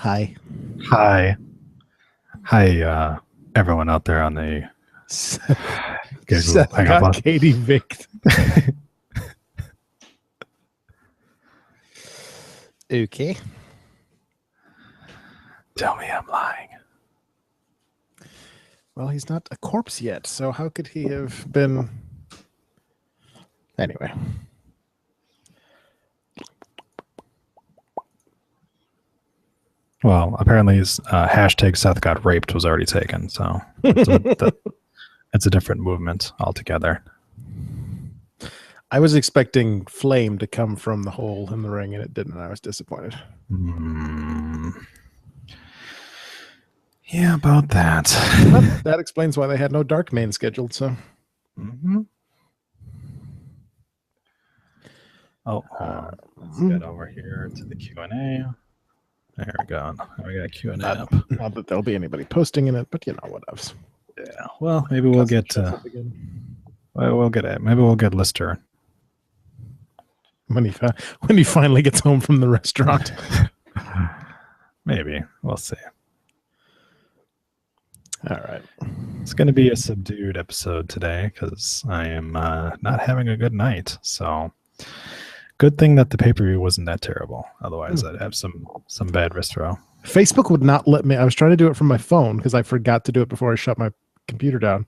Hi. Hi, everyone out there on the Seth got Katie Vicked. Okay. Tell me I'm lying. Well, he's not a corpse yet, so how could he have been? Anyway. Well, apparently his hashtag Seth got raped was already taken, so it's a different movement altogether. I was expecting flame to come from the hole in the ring, and it didn't. I was disappointed. Yeah, about that. Well, that explains why they had no Dark Main scheduled. So. Oh, let's get over here to the Q&A. There we go. We got Q&A up. Not that there'll be anybody posting in it, but you know what else. Yeah. Well, maybe we'll get we'll get it. Maybe we'll get Lister when he finally gets home from the restaurant. Maybe we'll see. All right. It's going to be a subdued episode today because I am not having a good night. So, good thing that the pay-per-view wasn't that terrible. Otherwise, I'd have some bad wrist throw. Facebook would not let me. I was trying to do it from my phone because I forgot to do it before I shut my computer down.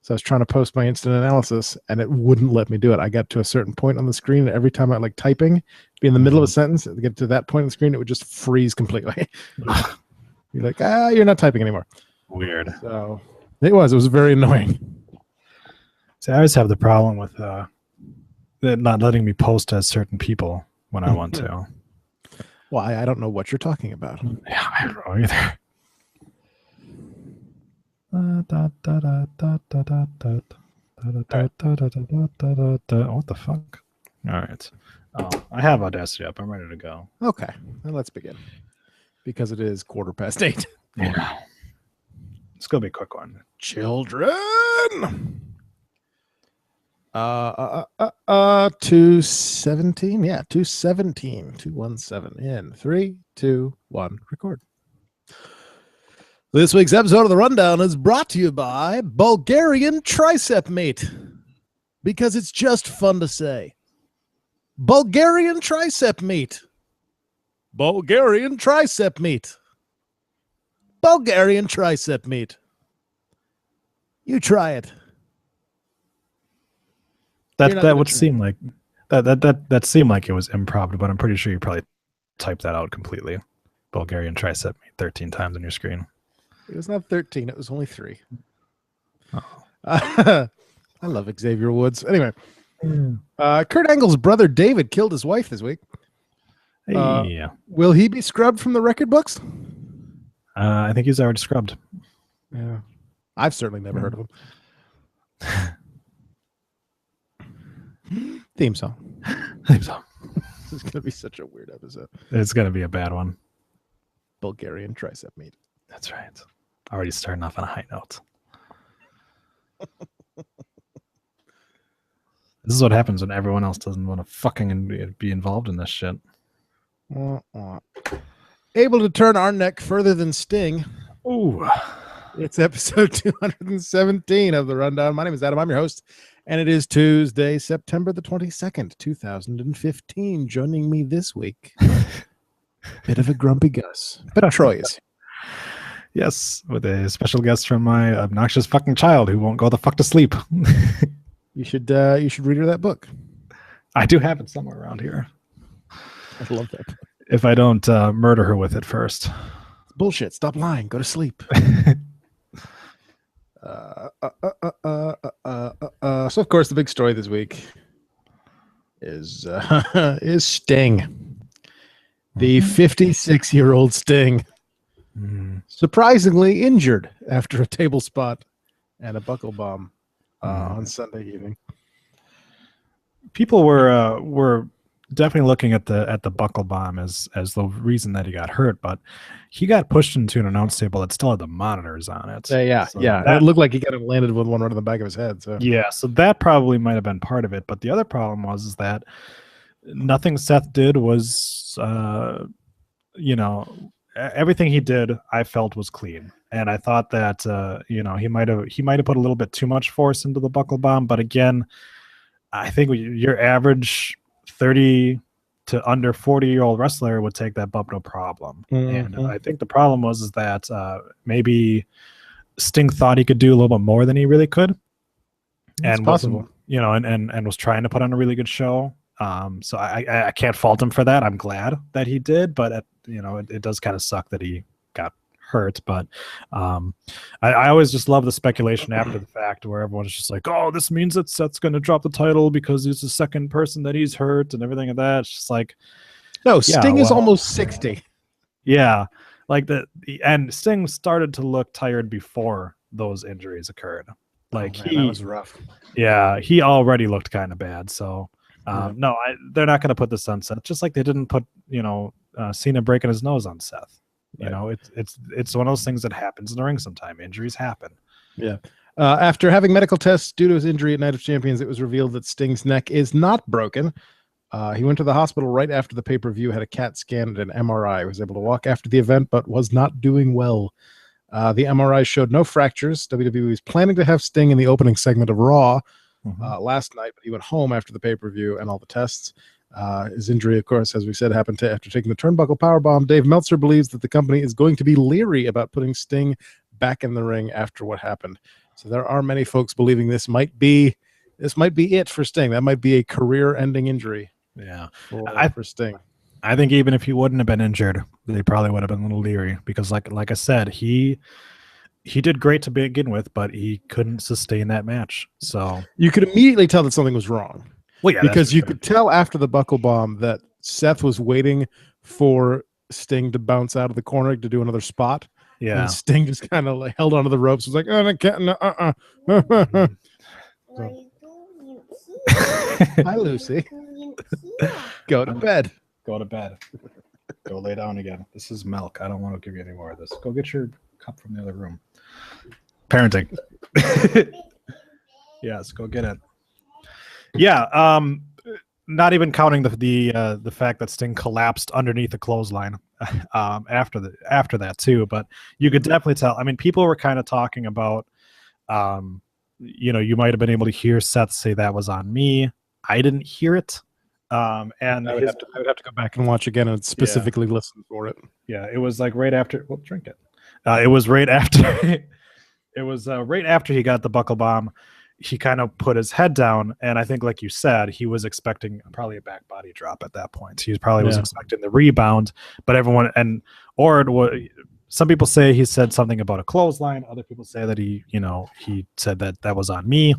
So I was trying to post my instant analysis, and it wouldn't let me do it. I got to a certain point on the screen, and every time I like typing, be in the middle of a sentence, to get to that point on the screen, it would just freeze completely. You're like, you're not typing anymore. Weird. So it was very annoying. See, I always have the problem with not letting me post as certain people when I want to. Why? I don't know what you're talking about. Yeah, I don't know either. What the fuck? All right. Oh, I have Audacity up. I'm ready to go. Okay. Well, let's begin. Because it is 8:15. Yeah. It's going to be a quick one. Children. 217. Yeah, 217. 217. In 3, 2, 1. Record. This week's episode of The Rundown is brought to you by Bulgarian Tricep Meat. Because it's just fun to say. Bulgarian Tricep Meat. Bulgarian Tricep Meat. Bulgarian Tricep Meat. You try it. That would seem like that seemed like it was improv, but I'm pretty sure you probably typed that out completely. Bulgarian Tricep Meat 13 times on your screen. It was not 13. It was only 3. Oh. I love Xavier Woods. Anyway, Kurt Angle's brother David killed his wife this week. Hey. Will he be scrubbed from the record books? I think he's already scrubbed. Yeah. I've certainly never heard of him. Theme song. Theme song. This is going to be such a weird episode. It's going to be a bad one. Bulgarian Tricep Meat. That's right. Already starting off on a high note. This is what happens when everyone else doesn't want to fucking be involved in this shit. Able to turn our neck further than Sting. Ooh. It's episode 217 of The Rundown. My name is Adam. I'm your host. And it is Tuesday, September the 22nd, 2015. Joining me this week, bit of a grumpy Gus, but Troy is. Yes, with a special guest from my obnoxious fucking child who won't go the fuck to sleep. You should read her that book. I do have it somewhere around here. I love that book. If I don't murder her with it first. It's bullshit. Stop lying. Go to sleep. So of course the big story this week is Sting. The 56-year-old Sting. Surprisingly injured after a table spot and a buckle bomb on Sunday evening. People were definitely looking at the buckle bomb as the reason that he got hurt, but he got pushed into an announce table that still had the monitors on it. Yeah. It looked like he got landed with one right on the back of his head. So yeah, so that probably might have been part of it. But the other problem was that nothing Seth did was, everything he did, I felt was clean, and I thought that he might have put a little bit too much force into the buckle bomb. But again, I think your average 30 to under 40-year-old wrestler would take that bump no problem. And I think the problem was that maybe Sting thought he could do a little bit more than he really could, and possible, and was trying to put on a really good show. So I can't fault him for that. I'm glad that he did, but it does kind of suck that he got hurt. But I always just love the speculation after the fact where everyone's just like, oh, this means that Seth's going to drop the title because he's the second person that he's hurt and everything like that. It's just like, no, Sting is almost 60. Yeah, like and Sting started to look tired before those injuries occurred. Like that was rough. Yeah, he already looked kind of bad. So no, they're not going to put this on Seth. Just like they didn't put Cena breaking his nose on Seth. Right. It's one of those things that happens in the ring sometime. Injuries happen. Yeah. After having medical tests due to his injury at Night of Champions, it was revealed that Sting's neck is not broken. He went to the hospital right after the pay-per-view, had a CAT scan and an MRI. He was able to walk after the event, but was not doing well. The MRI showed no fractures. WWE was planning to have Sting in the opening segment of Raw last night, but he went home after the pay-per-view and all the tests. His injury, of course, as we said, happened after taking the turnbuckle powerbomb. Dave Meltzer believes that the company is going to be leery about putting Sting back in the ring after what happened. So there are many folks believing this might be it for Sting. That might be a career-ending injury. Yeah, for Sting. I think even if he wouldn't have been injured, they probably would have been a little leery because, like I said, he did great to begin with, but he couldn't sustain that match. So you could immediately tell that something was wrong. Well, yeah, because you could tell after the buckle bomb that Seth was waiting for Sting to bounce out of the corner to do another spot. Yeah, and Sting just kind of like held onto the ropes. Was like, oh, I can't. Hi, Lucy. Go to bed. Go to bed. Go lay down again. This is milk. I don't want to give you any more of this. Go get your cup from the other room. Parenting. Yes, go get it. Yeah, not even counting the fact that Sting collapsed underneath the clothesline after that too. But you could definitely tell. I mean, people were kind of talking about, you might have been able to hear Seth say that was on me. I didn't hear it. And I would have to go back and watch again and specifically listen for it. Yeah, it was like right after. Well, drink it. It was right after. It was right after he got the buckle bomb. He kind of put his head down, and I think, like you said, he was expecting probably a back body drop at that point. He probably was expecting the rebound, but some people say he said something about a clothesline. Other people say that he said that was on me.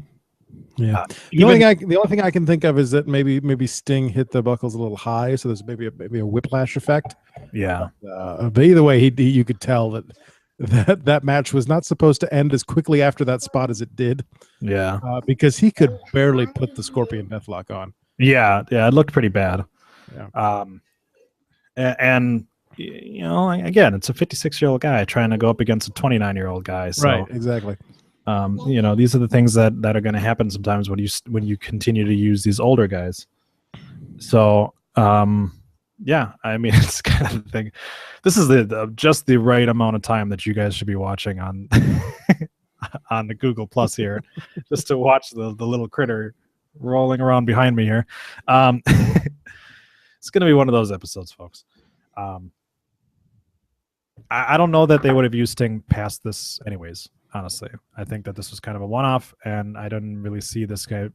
Yeah. The only thing I can think of is that maybe Sting hit the buckles a little high, so there's maybe a whiplash effect. Yeah. But either way, you could tell that match was not supposed to end as quickly after that spot as it did. Yeah. Because he could barely put the Scorpion Deathlock on. Yeah, it looked pretty bad. Yeah. And again, it's a 56-year-old guy trying to go up against a 29-year-old guy. So, right, exactly. These are the things that are going to happen sometimes when you continue to use these older guys. So, yeah, I mean, it's kind of the thing. This is just the right amount of time that you guys should be watching on on the Google Plus here, just to watch the little critter rolling around behind me here. It's going to be one of those episodes, folks. I don't know that they would have used Sting past this anyways, honestly. I think that this was kind of a one-off, and I didn't really see this guy.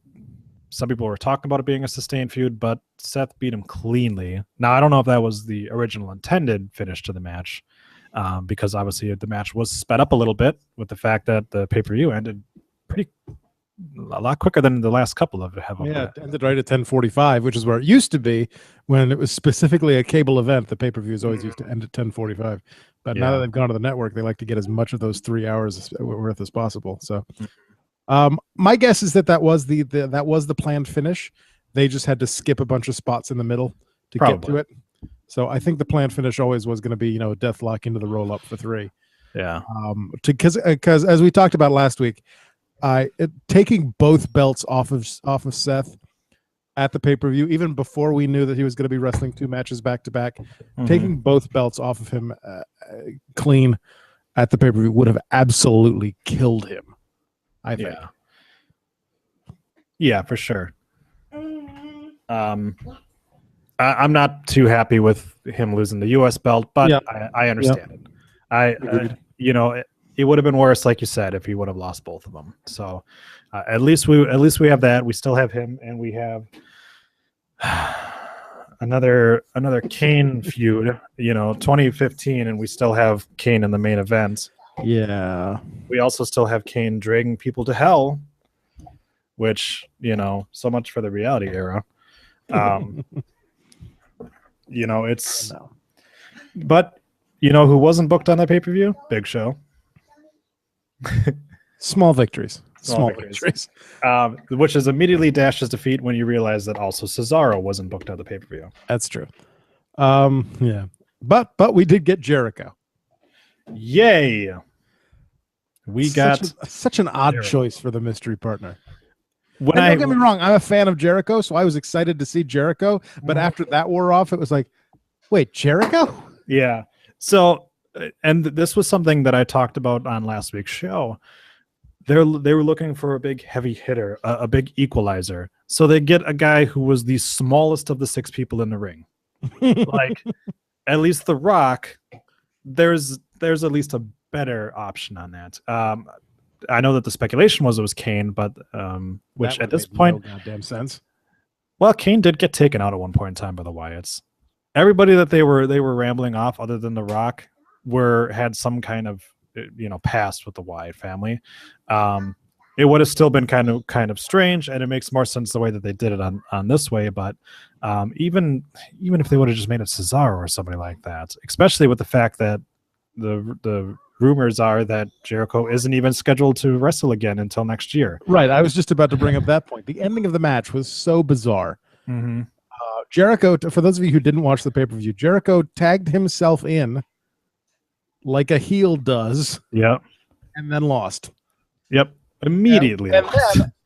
Some people were talking about it being a sustained feud, but Seth beat him cleanly. Now, I don't know if that was the original intended finish to the match, because obviously the match was sped up a little bit with the fact that the pay-per-view ended a lot quicker than the last couple of them. Yeah, it ended right at 10:45, which is where it used to be when it was specifically a cable event. The pay-per-views always used to end at 10:45. But now that they've gone to the network, they like to get as much of those 3 hours worth as possible. So my guess is that was the planned finish. They just had to skip a bunch of spots in the middle to get to it. So I think the planned finish always was going to be, a death lock into the roll up for 3. Yeah. Because as we talked about last week, taking both belts off of Seth, at the pay-per-view, even before we knew that he was going to be wrestling 2 matches back-to-back, taking both belts off of him clean at the pay-per-view would have absolutely killed him, I think. Yeah, for sure. I'm not too happy with him losing the U.S. belt, but I understand it. It would have been worse, like you said, if he would have lost both of them. So at least we have that. We still have him, and we have another Kane feud. 2015, and we still have Kane in the main event. Yeah. We also still have Kane dragging people to hell, which so much for the reality era. It's. But who wasn't booked on that pay-per-view? Big Show. Small victories. Small victories. Which is immediately Dash's defeat when you realize that also Cesaro wasn't booked on the pay-per-view. That's true. Yeah. But we did get Jericho. Yay. We got such an odd choice for the mystery partner. Don't get me wrong, I'm a fan of Jericho, so I was excited to see Jericho, but after that wore off, it was like, wait, Jericho? Yeah. So, and this was something that I talked about on last week's show. They were looking for a big heavy hitter, a big equalizer. So they get a guy who was the smallest of the 6 people in the ring. Like, at least The Rock, there's at least a better option on that. I know that the speculation was it was Kane, but which at this point, no goddamn sense. Well, Kane did get taken out at one point in time by the Wyatts. Everybody that they were rambling off, other than The Rock, had some kind of past with the Wyatt family. It would have still been kind of strange, and it makes more sense the way that they did it on this way. But even if they would have just made it Cesaro or somebody like that, especially with the fact that the rumors are that Jericho isn't even scheduled to wrestle again until next year. Right. I was just about to bring up that point. The ending of the match was so bizarre. Mm-hmm. Jericho, for those of you who didn't watch the pay-per-view, Jericho tagged himself in like a heel does. Yep. And then lost. Yep. Immediately.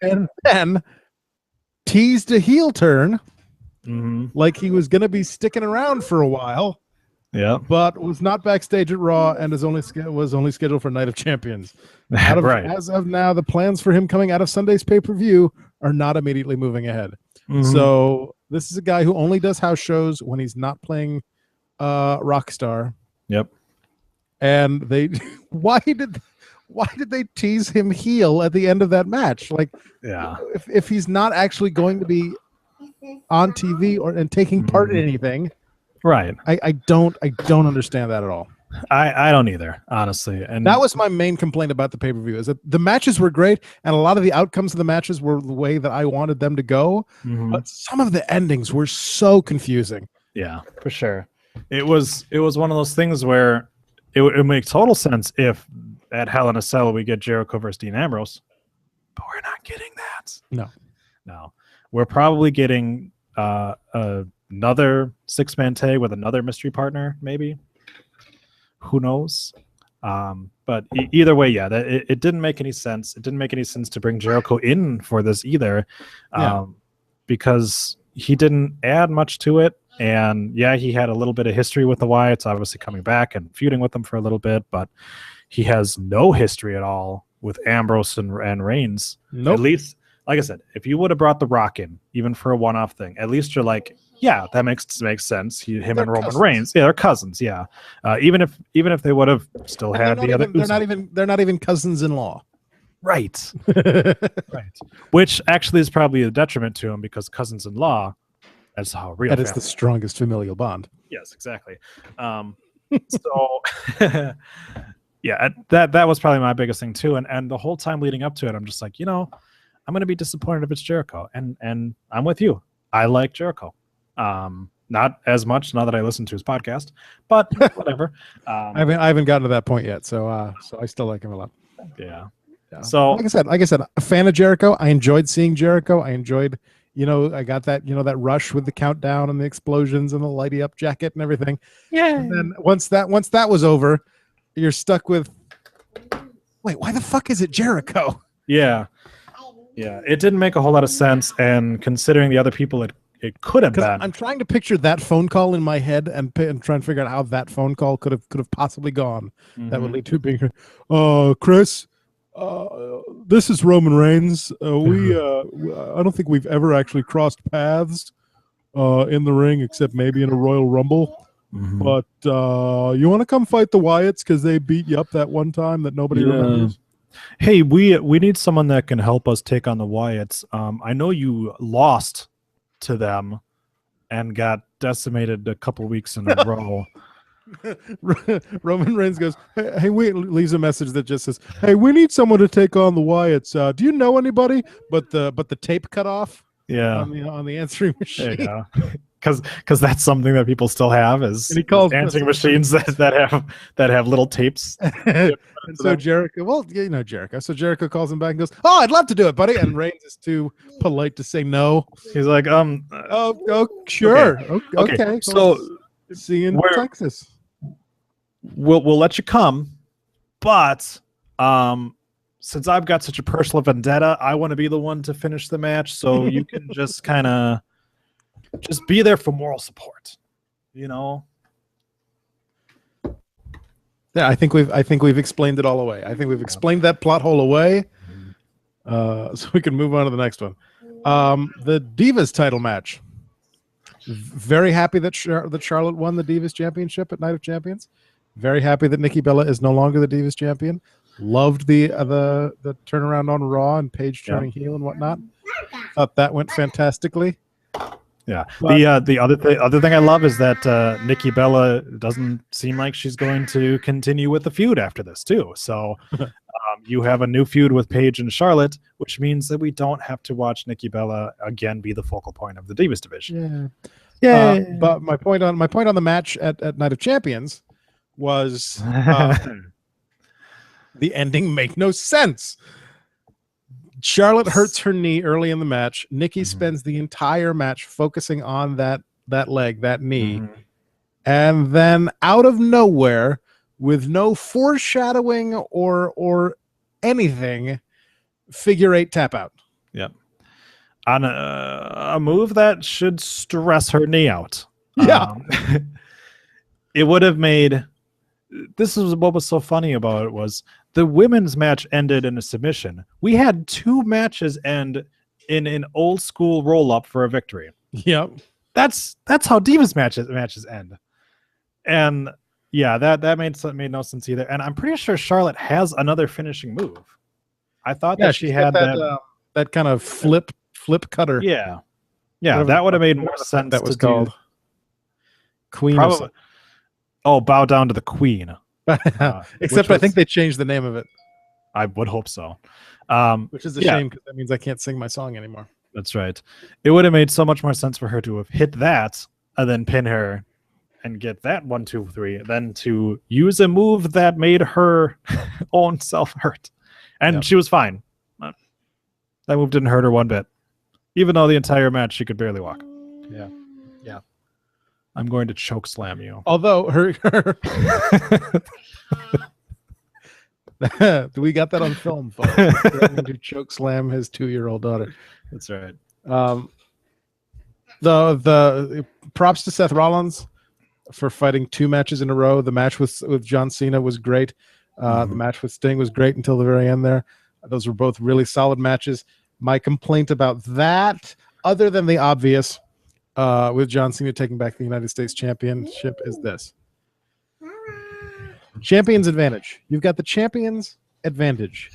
And then teased a heel turn like he was going to be sticking around for a while. Yeah, but was not backstage at Raw and was only scheduled for Night of Champions. Right. As of now, the plans for him coming out of Sunday's pay-per-view are not immediately moving ahead. So this is a guy who only does house shows when he's not playing Rockstar. Yep. And why did they tease him heel at the end of that match? Like, yeah, if he's not actually going to be on TV and taking part in anything. Right. I don't understand that at all. I don't either, honestly. And that was my main complaint about the pay-per-view, is that the matches were great and a lot of the outcomes of the matches were the way that I wanted them to go. But some of the endings were so confusing. Yeah, for sure. It was one of those things where it would make total sense if at Hell in a Cell we get Jericho versus Dean Ambrose, but we're not getting that. No. We're probably getting another 6-man tag with another mystery partner, maybe. Who knows? But either way, yeah, it didn't make any sense. It didn't make any sense to bring Jericho in for this either, because he didn't add much to it. And yeah, he had a little bit of history with the Wyatts, obviously coming back and feuding with them for a little bit, but he has no history at all with Ambrose and Reigns. Nope. At least, like I said, if you would have brought The Rock in, even for a one-off thing, at least you're like, yeah, that makes sense. Him and Roman cousins. Reigns, yeah, they're cousins. Yeah, even if they would have still had the other, they're not even cousins-in-law. Right, right. Which actually is probably a detriment to him because cousins-in-law, that's how real. That is the strongest familial bond. Yes, exactly. So, yeah, that was probably my biggest thing too. And the whole time leading up to it, I'm just like, I'm going to be disappointed if it's Jericho. And I'm with you. I like Jericho. Not as much now that I listen to his podcast, but whatever. I haven't gotten to that point yet, so I still like him a lot. Yeah. So like I said, a fan of Jericho. I enjoyed seeing Jericho. I enjoyed, I got that, that rush with the countdown and the explosions and the lighty up jacket and everything. Yeah. And then once that was over, you're stuck with, wait, why the fuck is it Jericho? Yeah. Yeah, it didn't make a whole lot of sense, and considering the other people it could have been. I'm trying to picture that phone call in my head and try and figure out how that phone call could have possibly gone. That would lead to being, Chris, this is Roman Reigns. I don't think we've ever actually crossed paths in the ring, except maybe in a Royal Rumble. But you want to come fight the Wyatts because they beat you up that one time that nobody remembers? Hey, we need someone that can help us take on the Wyatts. I know you lost to them and got decimated a couple weeks in a row. Roman Reigns goes, hey, leaves a message that just says, hey, we need someone to take on the Wyatts. Do you know anybody? But the tape cut off. Yeah, on the answering machine. Yeah, because that's something that people still have is answering machines that have little tapes. And so Jericho, Jericho. So Jericho calls him back and goes, "Oh, I'd love to do it, buddy." And Reigns is too polite to say no. He's like, sure, okay. So see you in Texas. We'll let you come, but since I've got such a personal vendetta, I want to be the one to finish the match. So you can just kind of just be there for moral support, Yeah, I think we've explained it all away. I think we've explained that plot hole away. So we can move on to the next one. The Divas title match. Very happy that Charlotte won the Divas Championship at Night of Champions. Very happy that Nikki Bella is no longer the Divas Champion. Loved the turnaround on Raw and Paige turning heel and whatnot. Thought that went fantastically. Yeah. The other thing I love is that Nikki Bella doesn't seem like she's going to continue with the feud after this too. So you have a new feud with Paige and Charlotte, which means that we don't have to watch Nikki Bella again be the focal point of the Divas division. Yeah. But my point on the match at Night of Champions was the ending made no sense. Charlotte hurts her knee early in the match. Nikki spends the entire match focusing on that leg, that knee. And then out of nowhere, with no foreshadowing or anything, figure 8 tap out. Yep. On a move that should stress her knee out. Yeah. It would have made... This is what was so funny about it was the women's match ended in a submission. We had 2 matches end in an old school roll up for a victory. Yep. That's how Divas matches end. And yeah, that made no sense either. And I'm pretty sure Charlotte has another finishing move. I thought that she had that kind of flip cutter. Yeah. Yeah, that would have made more sense. That was called Queen. Bow down to the Queen. Except I think they changed the name of it. I would hope so. Which is a shame because that means I can't sing my song anymore. That's right. It would have made so much more sense for her to have hit that and then pin her and get that 1, 2, 3, than to use a move that made her own self hurt. And she was fine. That move didn't hurt her one bit. Even though the entire match she could barely walk. Yeah. I'm going to choke slam you. Although her we got that on film, folks. Threatening to choke slam his 2-year-old daughter. That's right. The props to Seth Rollins for fighting 2 matches in a row. The match with John Cena was great. The match with Sting was great until the very end there. Those were both really solid matches. My complaint about that, other than the obvious, with John Cena taking back the United States Championship, is this. Champion's advantage. You've got the champion's advantage.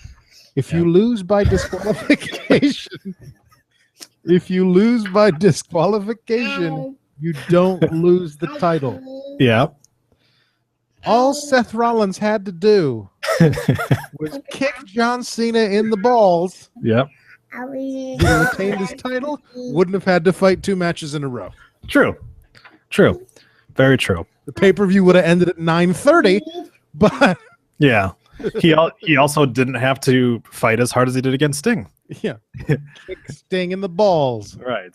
If you lose by disqualification, you don't lose the title. Yeah. All Seth Rollins had to do was kick John Cena in the balls. Yep. He retained his title, wouldn't have had to fight 2 matches in a row. True. Very true. The pay-per-view would have ended at 9:30, but yeah, he also didn't have to fight as hard as he did against Sting. Yeah, kick Sting in the balls. Right.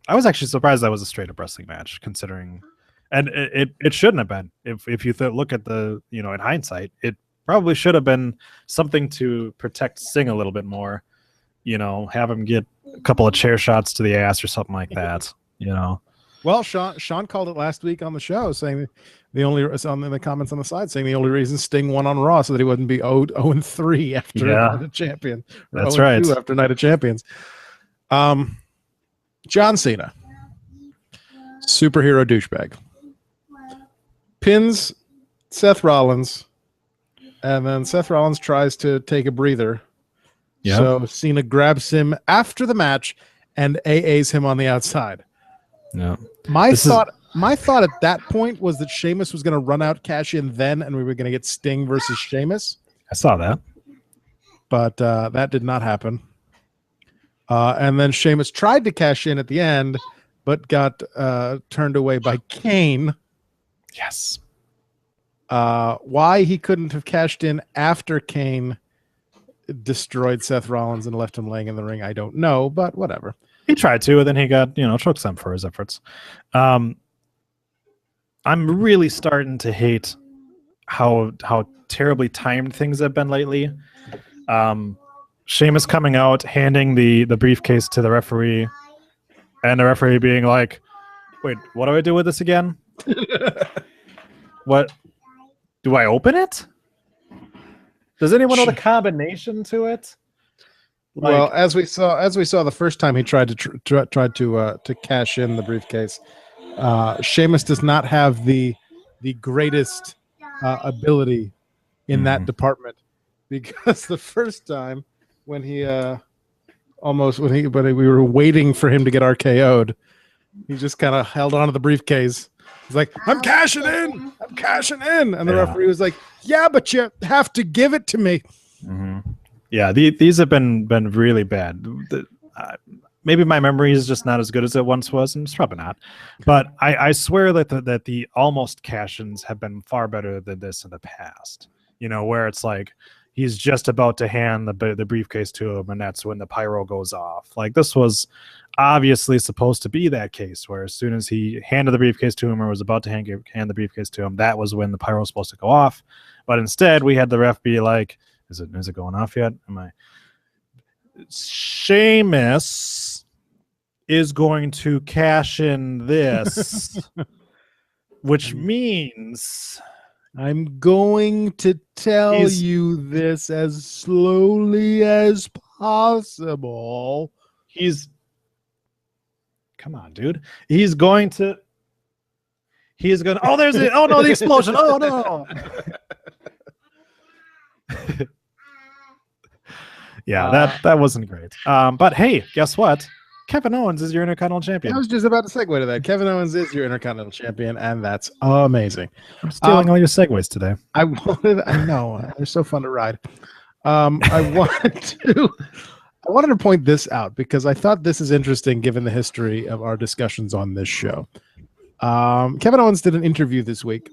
I was actually surprised that was a straight-up wrestling match, considering, and it shouldn't have been. If you look at the in hindsight, it probably should have been something to protect Sting a little bit more. have him get a couple of chair shots to the ass or something like that. Well, Sean called it last week on the show, saying the only on the comments on the side saying the only reason Sting won on Raw so that he wouldn't be 0-3 after Night of Champions. That's right. After Night of Champions. John Cena, superhero douchebag, pins Seth Rollins, and then Seth Rollins tries to take a breather. Yep. So Cena grabs him after the match and AAs him on the outside. Yeah. My thought at that point was that Sheamus was going to run out, cash in then, and we were going to get Sting versus Sheamus. I saw that. But that did not happen. And then Sheamus tried to cash in at the end, but got turned away by Kane. Yes. Why he couldn't have cashed in after Kane destroyed Seth Rollins and left him laying in the ring, I don't know, but whatever. He tried to, and then he got, chokeslammed for his efforts. I'm really starting to hate how terribly timed things have been lately. Sheamus coming out, handing the briefcase to the referee, and the referee being like, "Wait, what do I do with this again? What? Do I open it? Does anyone know the combination to it?" Well, as we saw the first time he tried to cash in the briefcase, Sheamus does not have the greatest ability in that department, because the first time when we were waiting for him to get RKO'd, he just kind of held on to the briefcase. He's like, I'm cashing in, and the referee was like, yeah, but you have to give it to me. Mm-hmm. Yeah, these have been really bad. Maybe my memory is just not as good as it once was, and it's probably not. But I swear that the almost cash-ins have been far better than this in the past. Where it's like he's just about to hand the briefcase to him, and that's when the pyro goes off. Like, this was obviously supposed to be that case, where as soon as he handed the briefcase to him or was about to hand the briefcase to him, that was when the pyro was supposed to go off. But instead, we had the ref be like, Is it going off yet? Sheamus is going to cash in this, which means I'm going to tell you this as slowly as possible. Come on, dude. He's going to. Oh, there's it. Oh no, the explosion. Oh no. Yeah, that wasn't great. But hey, guess what? Kevin Owens is your Intercontinental Champion. I was just about to segue to that. Kevin Owens is your Intercontinental Champion, and that's amazing. I'm stealing all your segues today. I know they're so fun to ride. I wanted to point this out because I thought this is interesting given the history of our discussions on this show. Kevin Owens did an interview this week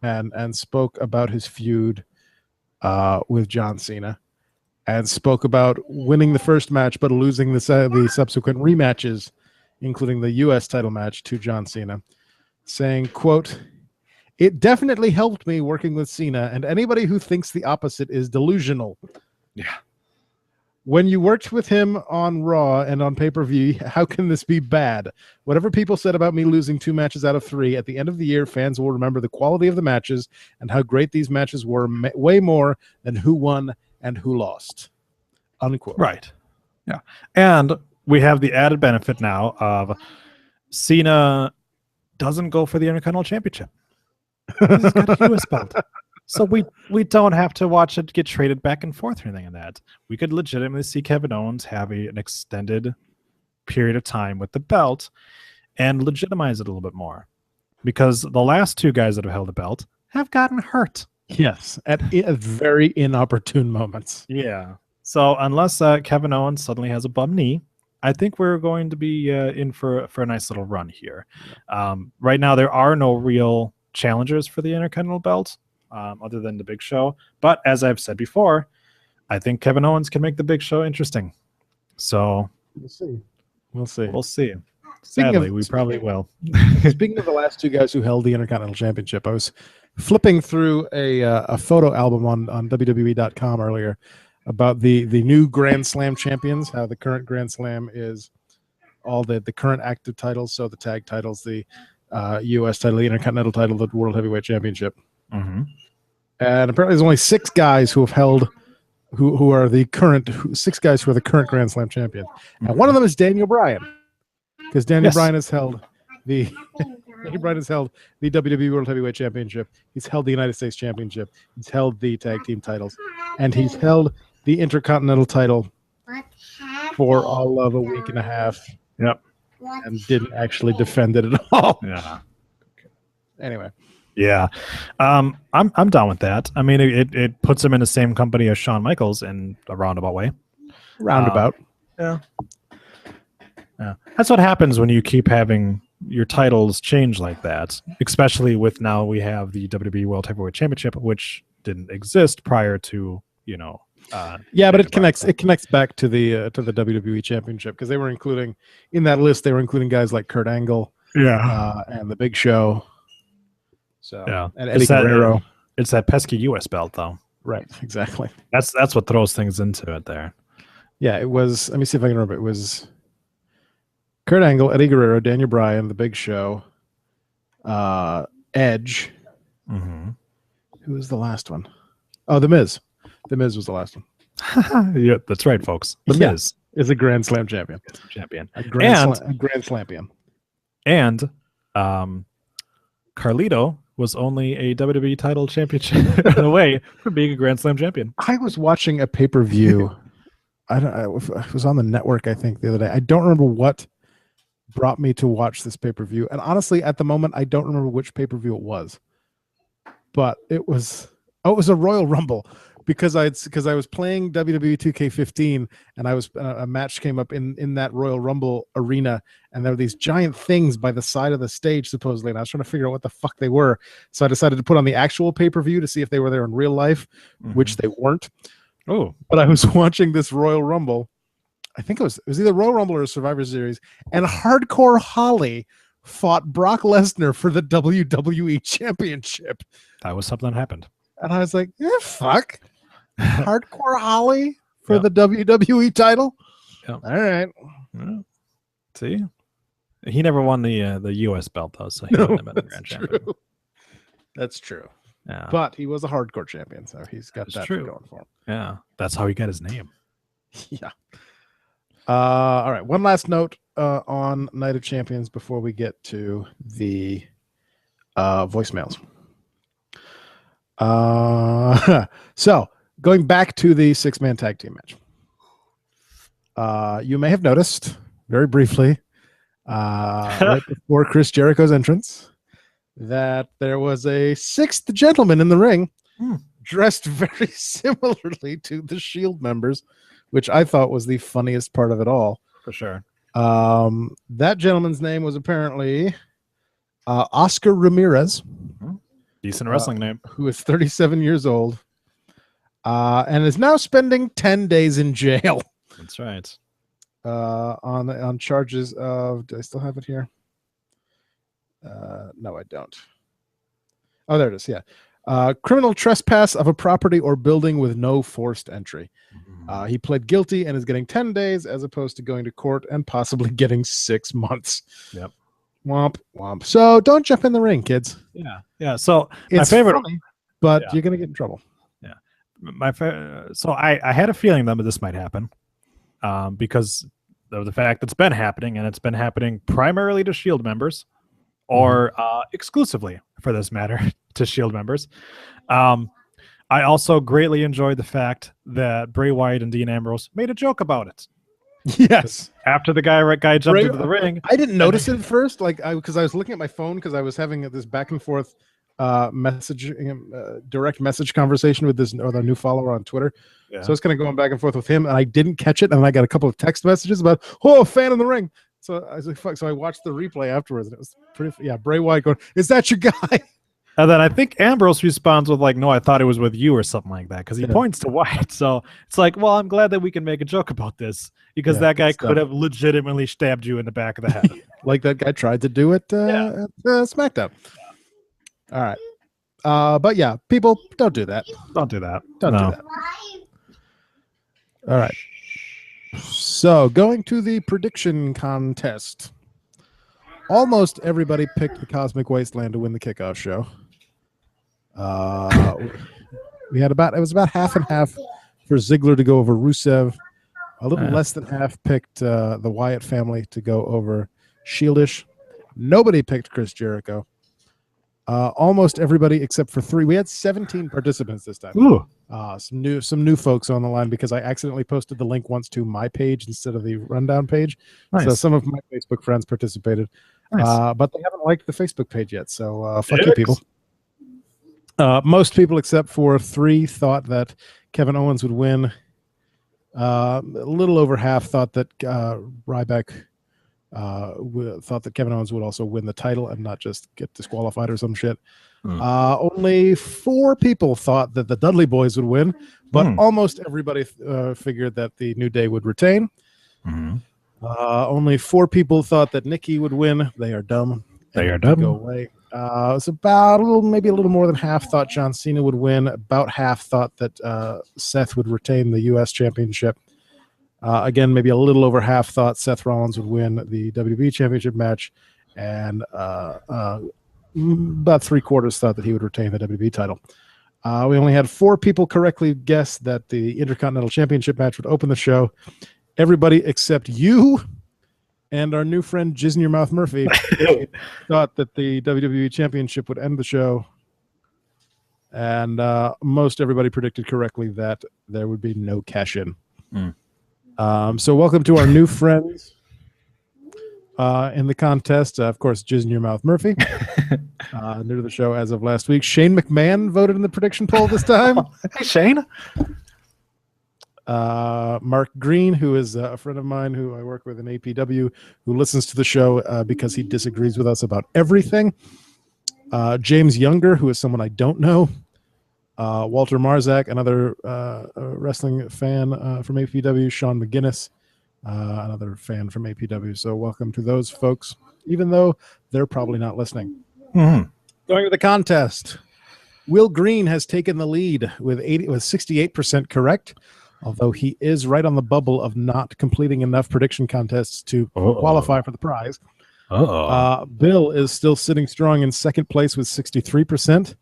and spoke about his feud with John Cena, and spoke about winning the first match but losing the subsequent rematches, including the U.S. title match, to John Cena, saying, quote, "It definitely helped me working with Cena, and anybody who thinks the opposite is delusional. Yeah. When you worked with him on Raw and on pay-per-view, how can this be bad? Whatever people said about me losing 2 matches out of 3, at the end of the year, fans will remember the quality of the matches and how great these matches were, way more than who won and who lost." Unquote. Right. Yeah. And we have the added benefit now of Cena doesn't go for the Intercontinental Championship. He's got a US belt. So we don't have to watch it get traded back and forth or anything like that. We could legitimately see Kevin Owens have an extended period of time with the belt and legitimize it a little bit more. Because the last 2 guys that have held the belt have gotten hurt. Yes, at very inopportune moments. Yeah. So unless Kevin Owens suddenly has a bum knee, I think we're going to be in for a nice little run here. Right now, there are no real challengers for the Intercontinental belt other than the Big Show. But as I've said before, I think Kevin Owens can make the Big Show interesting. So we'll see. We'll see. Sadly, we probably will. Speaking of the last 2 guys who held the Intercontinental Championship, I was flipping through a photo album on WWE.com earlier, about the new Grand Slam champions, how the current Grand Slam is all the current active titles, so the tag titles, the U.S. title, the Intercontinental title, the World Heavyweight Championship. Mm-hmm. And apparently there's only 6 guys who have held, who are the current, 6 guys who are the current Grand Slam champion. Mm-hmm. And one of them is Daniel Bryan, because Daniel Yes. Bryan has held the Daniel Bryan has held the WWE World Heavyweight Championship. He's held the United States Championship. He's held the tag team titles, and he's held the Intercontinental title for all of a week and a half. Yep. And didn't actually defend it at all. Yeah. Anyway. Yeah. I'm down with that. I mean, it puts him in the same company as Shawn Michaels in a roundabout way. Roundabout. Yeah. Yeah. That's what happens when you keep having your titles change like that, especially with now we have the WWE World Heavyweight Championship, which didn't exist prior to, yeah, but it connects back to the WWE Championship, because they were including in that list, they were including guys like Kurt Angle, and the Big Show. So yeah, and Eddie Guerrero. It's that pesky US belt though. Right, exactly. That's what throws things into it there. Yeah, it was, let me see if I can remember. It was Kurt Angle, Eddie Guerrero, Daniel Bryan, the Big Show, Edge. Mm-hmm. Who was the last one? Oh, The Miz. The Miz was the last one. Yeah, that's right, folks. The Miz is a Grand Slam champion. A Grand Slampion. And Carlito was only a WWE title championship away from being a Grand Slam champion. I was watching a pay-per-view. I was on the network, I think, the other day. I don't remember what brought me to watch this pay-per-view. And honestly, at the moment, I don't remember which pay-per-view it was. But it was a Royal Rumble, because I was playing WWE 2K15, and a match came up in that Royal Rumble arena, and there were these giant things by the side of the stage supposedly, and I was trying to figure out what the fuck they were. So I decided to put on the actual pay-per-view to see if they were there in real life, which they weren't. Oh, but I was watching this Royal Rumble. I think it was either Royal Rumble or Survivor Series, and Hardcore Holly fought Brock Lesnar for the WWE Championship. That was something that happened. And I was like, fuck. Hardcore Holly for the WWE title? Yep. All right. Well, see? He never won the US belt, though, so he wouldn't have been the grand champion. That's true. Yeah. But he was a hardcore champion, so he's got that going for him. Yeah. That's how he got his name. Yeah. All right. One last note on Night of Champions before we get to the voicemails. So going back to the 6-man tag team match. You may have noticed very briefly right before Chris Jericho's entrance that there was a 6th gentleman in the ring dressed very similarly to the Shield members, which I thought was the funniest part of it all. For sure. That gentleman's name was apparently Oscar Ramirez. Decent wrestling name. Who is 37 years old and is now spending 10 days in jail. That's right. On charges of, do I still have it here? No, I don't. Oh, there it is. Yeah. Criminal trespass of a property or building with no forced entry. He pled guilty and is getting 10 days as opposed to going to court and possibly getting 6 months. Yep. Womp, womp. So don't jump in the ring, kids. Yeah. Yeah. So it's my favorite, funny, but you're going to get in trouble. Yeah. So I had a feeling that this might happen because of the fact that it's been happening, and it's been happening primarily to Shield members, or exclusively, for this matter, to Shield members. I also greatly enjoyed the fact that Bray Wyatt and Dean Ambrose made a joke about it. Yes. After the guy jumped into the ring. I didn't notice it at first, because I was looking at my phone, because I was having this back and forth direct message conversation with the new follower on Twitter. Yeah. So I was kind of going back and forth with him, and I didn't catch it, and I got a couple of text messages about, fan in the ring. So I was like, fuck. So I watched the replay afterwards, and it was pretty, Bray Wyatt going, is that your guy? And then I think Ambrose responds with like, no, I thought it was with you, or something like that, because he points to Wyatt. So it's like, well, I'm glad that we can make a joke about this, because that guy could have legitimately stabbed you in the back of the head. Like that guy tried to do it at SmackDown. All right. But yeah, people, don't do that. Don't do that. Don't do that. All right. So going to the prediction contest. Almost everybody picked the Cosmic Wasteland to win the kickoff show. It was about half and half for Ziggler to go over Rusev. A little less than half picked the Wyatt family to go over Shieldish. Nobody picked Chris Jericho. Almost everybody except for 3. We had 17 participants this time. Ooh. Some new folks on the line because I accidentally posted the link once to my page instead of the rundown page. Nice. So some of my Facebook friends participated, Nice. but they haven't liked the Facebook page yet. So fuck you, people. Most people except for 3 thought that Kevin Owens would win. A little over half thought that Ryback thought that Kevin Owens would also win the title and not just get disqualified or some shit. Only 4 people thought that the Dudley Boys would win, but almost everybody figured that the New Day would retain. Only 4 people thought that Nikki would win. They are dumb. They are dumb. Go away. It's about maybe a little more than half thought John Cena would win. About half thought that Seth would retain the U.S. Championship. Again, maybe a little over half thought Seth Rollins would win the WWE Championship match, and about 3/4 thought that he would retain the WWE title. We only had 4 people correctly guess that the Intercontinental Championship match would open the show. Everybody except you and our new friend Jizz in Your Mouth Murphy thought that the WWE Championship would end the show. And most everybody predicted correctly that there would be no cash-in. So welcome to our new friends in the contest. Of course, Jizz in Your Mouth Murphy. New to the show as of last week. Shane McMahon voted in the prediction poll this time. Hey, Shane. Mark Green, who is a friend of mine who I work with in APW, who listens to the show because he disagrees with us about everything. James Younger, who is someone I don't know. Walter Marzak, another wrestling fan from APW. Sean McGinnis, another fan from APW. So welcome to those folks, even though they're probably not listening. Going to the contest. Will Green has taken the lead with 68% correct, although he is right on the bubble of not completing enough prediction contests to qualify for the prize. Bill is still sitting strong in second place with 63%.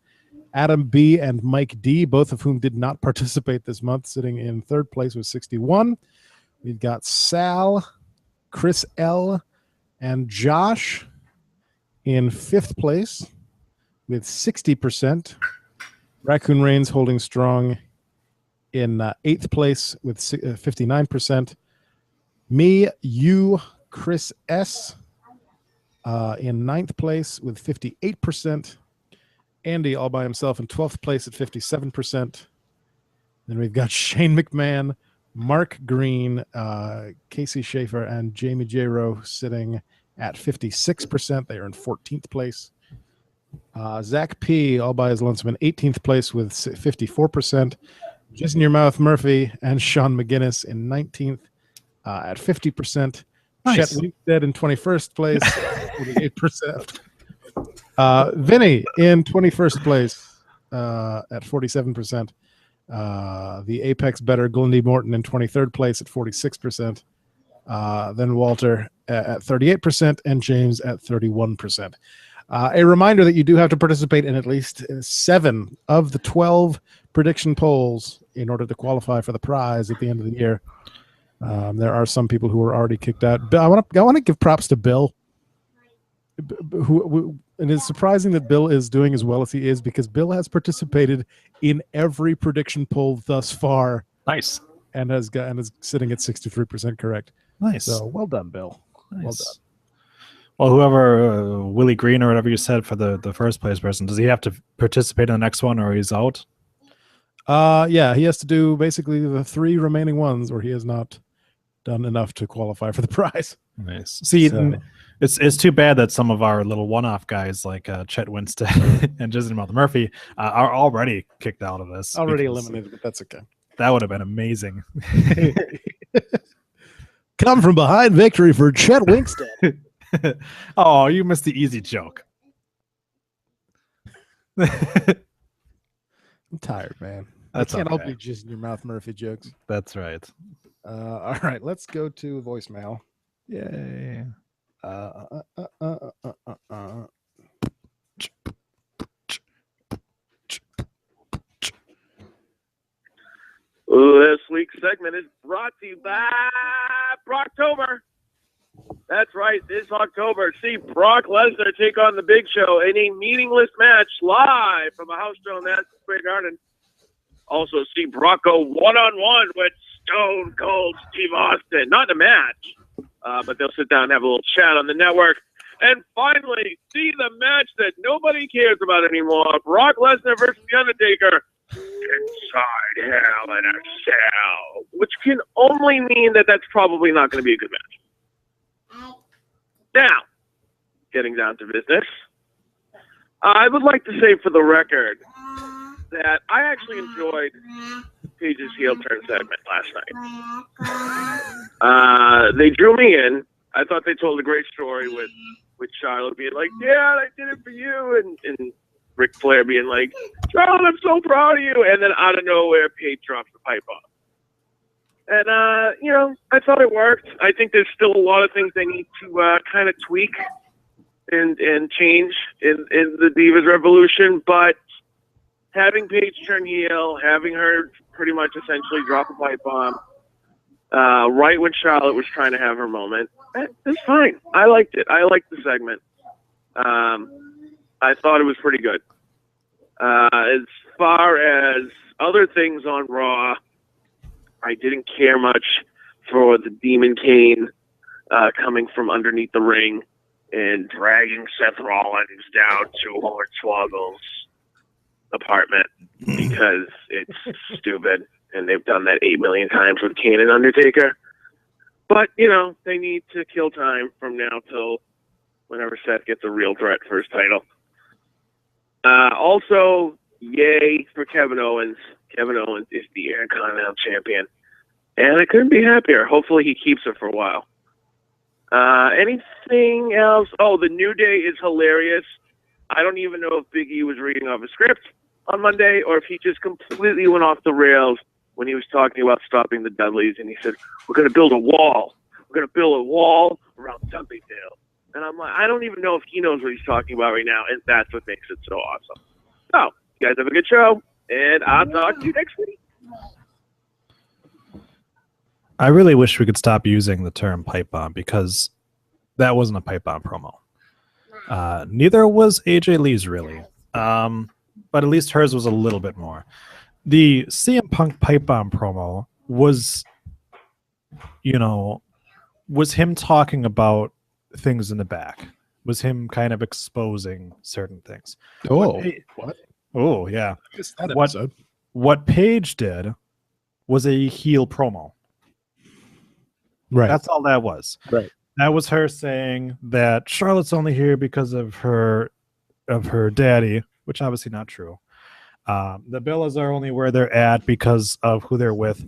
Adam B. and Mike D., both of whom did not participate this month, sitting in third place with 61. We've got Sal, Chris L., and Josh in fifth place with 60%. Raccoon Reigns holding strong in eighth place with 59%. Me, you, Chris S. In ninth place with 58%. Andy all by himself in 12th place at 57%. Then we've got Shane McMahon, Mark Green, Casey Schaefer, and Jamie J. Rowe sitting at 56%. They are in 14th place. Zach P. all by his lonesome in 18th place with 54%. Just in Your Mouth Murphy and Sean McGinnis in 19th at 50%. Nice. Chet Winstead in 21st place, 48%. Vinny in 21st place at 47%. The Apex better Glendy Morton in 23rd place at 46%. Then Walter at 38% and James at 31%. A reminder that you do have to participate in at least 7 of the 12 prediction polls in order to qualify for the prize at the end of the year. There are some people who are already kicked out. I want to give props to Bill. And it's surprising that Bill is doing as well as he is because Bill has participated in every prediction poll thus far. Nice. And is sitting at 63% correct. Nice. So well done, Bill. Nice. Well done. Well, whoever, Willie Green or whatever you said for the first place person, does he have to participate in the next one or he's out? Yeah, he has to do basically the 3 remaining ones where he has not done enough to qualify for the prize. Nice. See, So- it's too bad that some of our little one-off guys like Chet Winstead and Jason Murphy are already kicked out of this. Already because eliminated, but that's okay. That would have been amazing. Come from behind victory for Chet Winstead. Oh, you missed the easy joke. I'm tired, man. That's can't all okay. be jizz in your mouth Murphy jokes. That's right. All right, let's go to voicemail. Yay. This week's segment is brought to you by Brocktober. That's right, this October, see Brock Lesnar take on the Big Show in a meaningless match live from a house show in Madison Square Garden. Also, see Brock go one-on-one with Stone Cold Steve Austin. Not in a match, but they'll sit down and have a little chat on the network. And finally, see the match that nobody cares about anymore, Brock Lesnar versus The Undertaker. Inside Hell in a Cell, which can only mean that that's probably not going to be a good match. Now, getting down to business, I would like to say for the record that I actually enjoyed Paige's heel turn segment last night. They drew me in. I thought they told a great story with Charlotte being like, "Yeah, I did it for you," and Ric Flair being like, "Charlotte, I'm so proud of you," and then out of nowhere, Paige drops the pipe bomb. And, I thought it worked. I think there's still a lot of things they need to kind of tweak and change in the Divas Revolution, but having Paige turn heel, having her pretty much essentially drop a pipe bomb right when Charlotte was trying to have her moment, it's fine. I liked it. I liked the segment. I thought it was pretty good. As far as other things on Raw, I didn't care much for the Demon Cane coming from underneath the ring and dragging Seth Rollins down to Hornswoggle's apartment because it's stupid, and they've done that 8 million times with Kane and Undertaker. But, they need to kill time from now till whenever Seth gets a real threat for his title. Also, yay for Kevin Owens. Kevin Owens is the Intercontinental Champion. And I couldn't be happier. Hopefully he keeps it for a while. Anything else? Oh, the New Day is hilarious. I don't even know if Big E was reading off a script on Monday or if he just completely went off the rails when he was talking about stopping the Dudleys. And he said, "We're going to build a wall. We're going to build a wall around Dudleydale." And I'm like, I don't even know if he knows what he's talking about right now, and that's what makes it so awesome. So, you guys have a good show, and I'll talk to you next week. I really wish we could stop using the term pipe bomb because that wasn't a pipe bomb promo. Neither was AJ Lee's really, but at least hers was a little bit more. The CM Punk pipe bomb promo was him talking about things in the back, was him kind of exposing certain things. What? Oh, yeah. I missed that episode. What Paige did was a heel promo. Right. That's all that was. Right. That was her saying that Charlotte's only here because of her daddy, which obviously not true. The Bellas are only where they're at because of who they're with.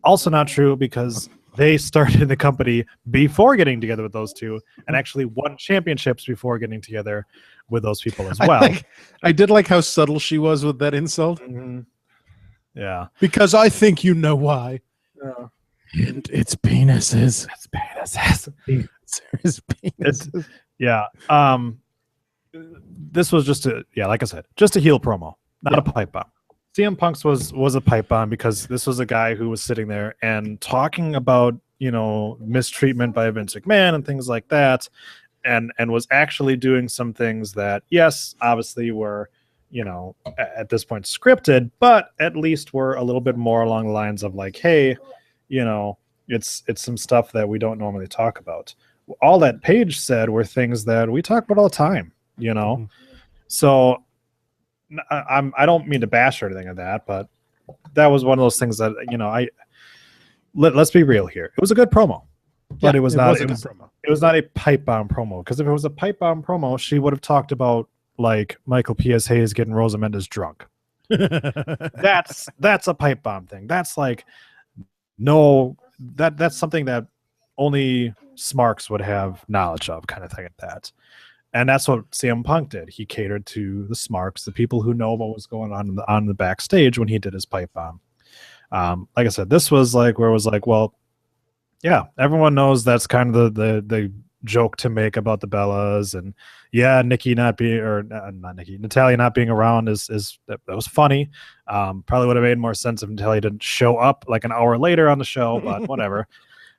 Also not true because they started the company before getting together with those two and actually won championships before getting together with those people as well. I did like how subtle she was with that insult. Mm-hmm. Yeah. Because I think you know why. And it's penises. It's penises. It's penises. Yeah. This was just like I said, just a heel promo, not a pipe bomb. CM Punk's was a pipe bomb because this was a guy who was sitting there and talking about, mistreatment by Vince McMahon and things like that, and was actually doing some things that, yes, obviously were, at this point scripted, but at least were a little bit more along the lines of like, hey, it's some stuff that we don't normally talk about. All that Paige said were things that we talk about all the time, Mm-hmm. So I don't mean to bash or anything like that, but that was one of those things that let's be real here. It was a good promo, but it was not a pipe bomb promo. Because if it was a pipe bomb promo, she would have talked about like Michael P.S. Hayes getting Rosa Mendes drunk. That's a pipe bomb thing. That's like that's something that only Smarks would have knowledge of, kind of thing like that. And that's what CM Punk did. He catered to the smarks, the people who know what was going on the backstage when he did his pipe bomb. Like I said, this was like where it was like, well, yeah, everyone knows that's kind of the joke to make about the Bellas, and yeah, Natalia not being around is that was funny. Probably would have made more sense if Natalia didn't show up like an hour later on the show, but whatever.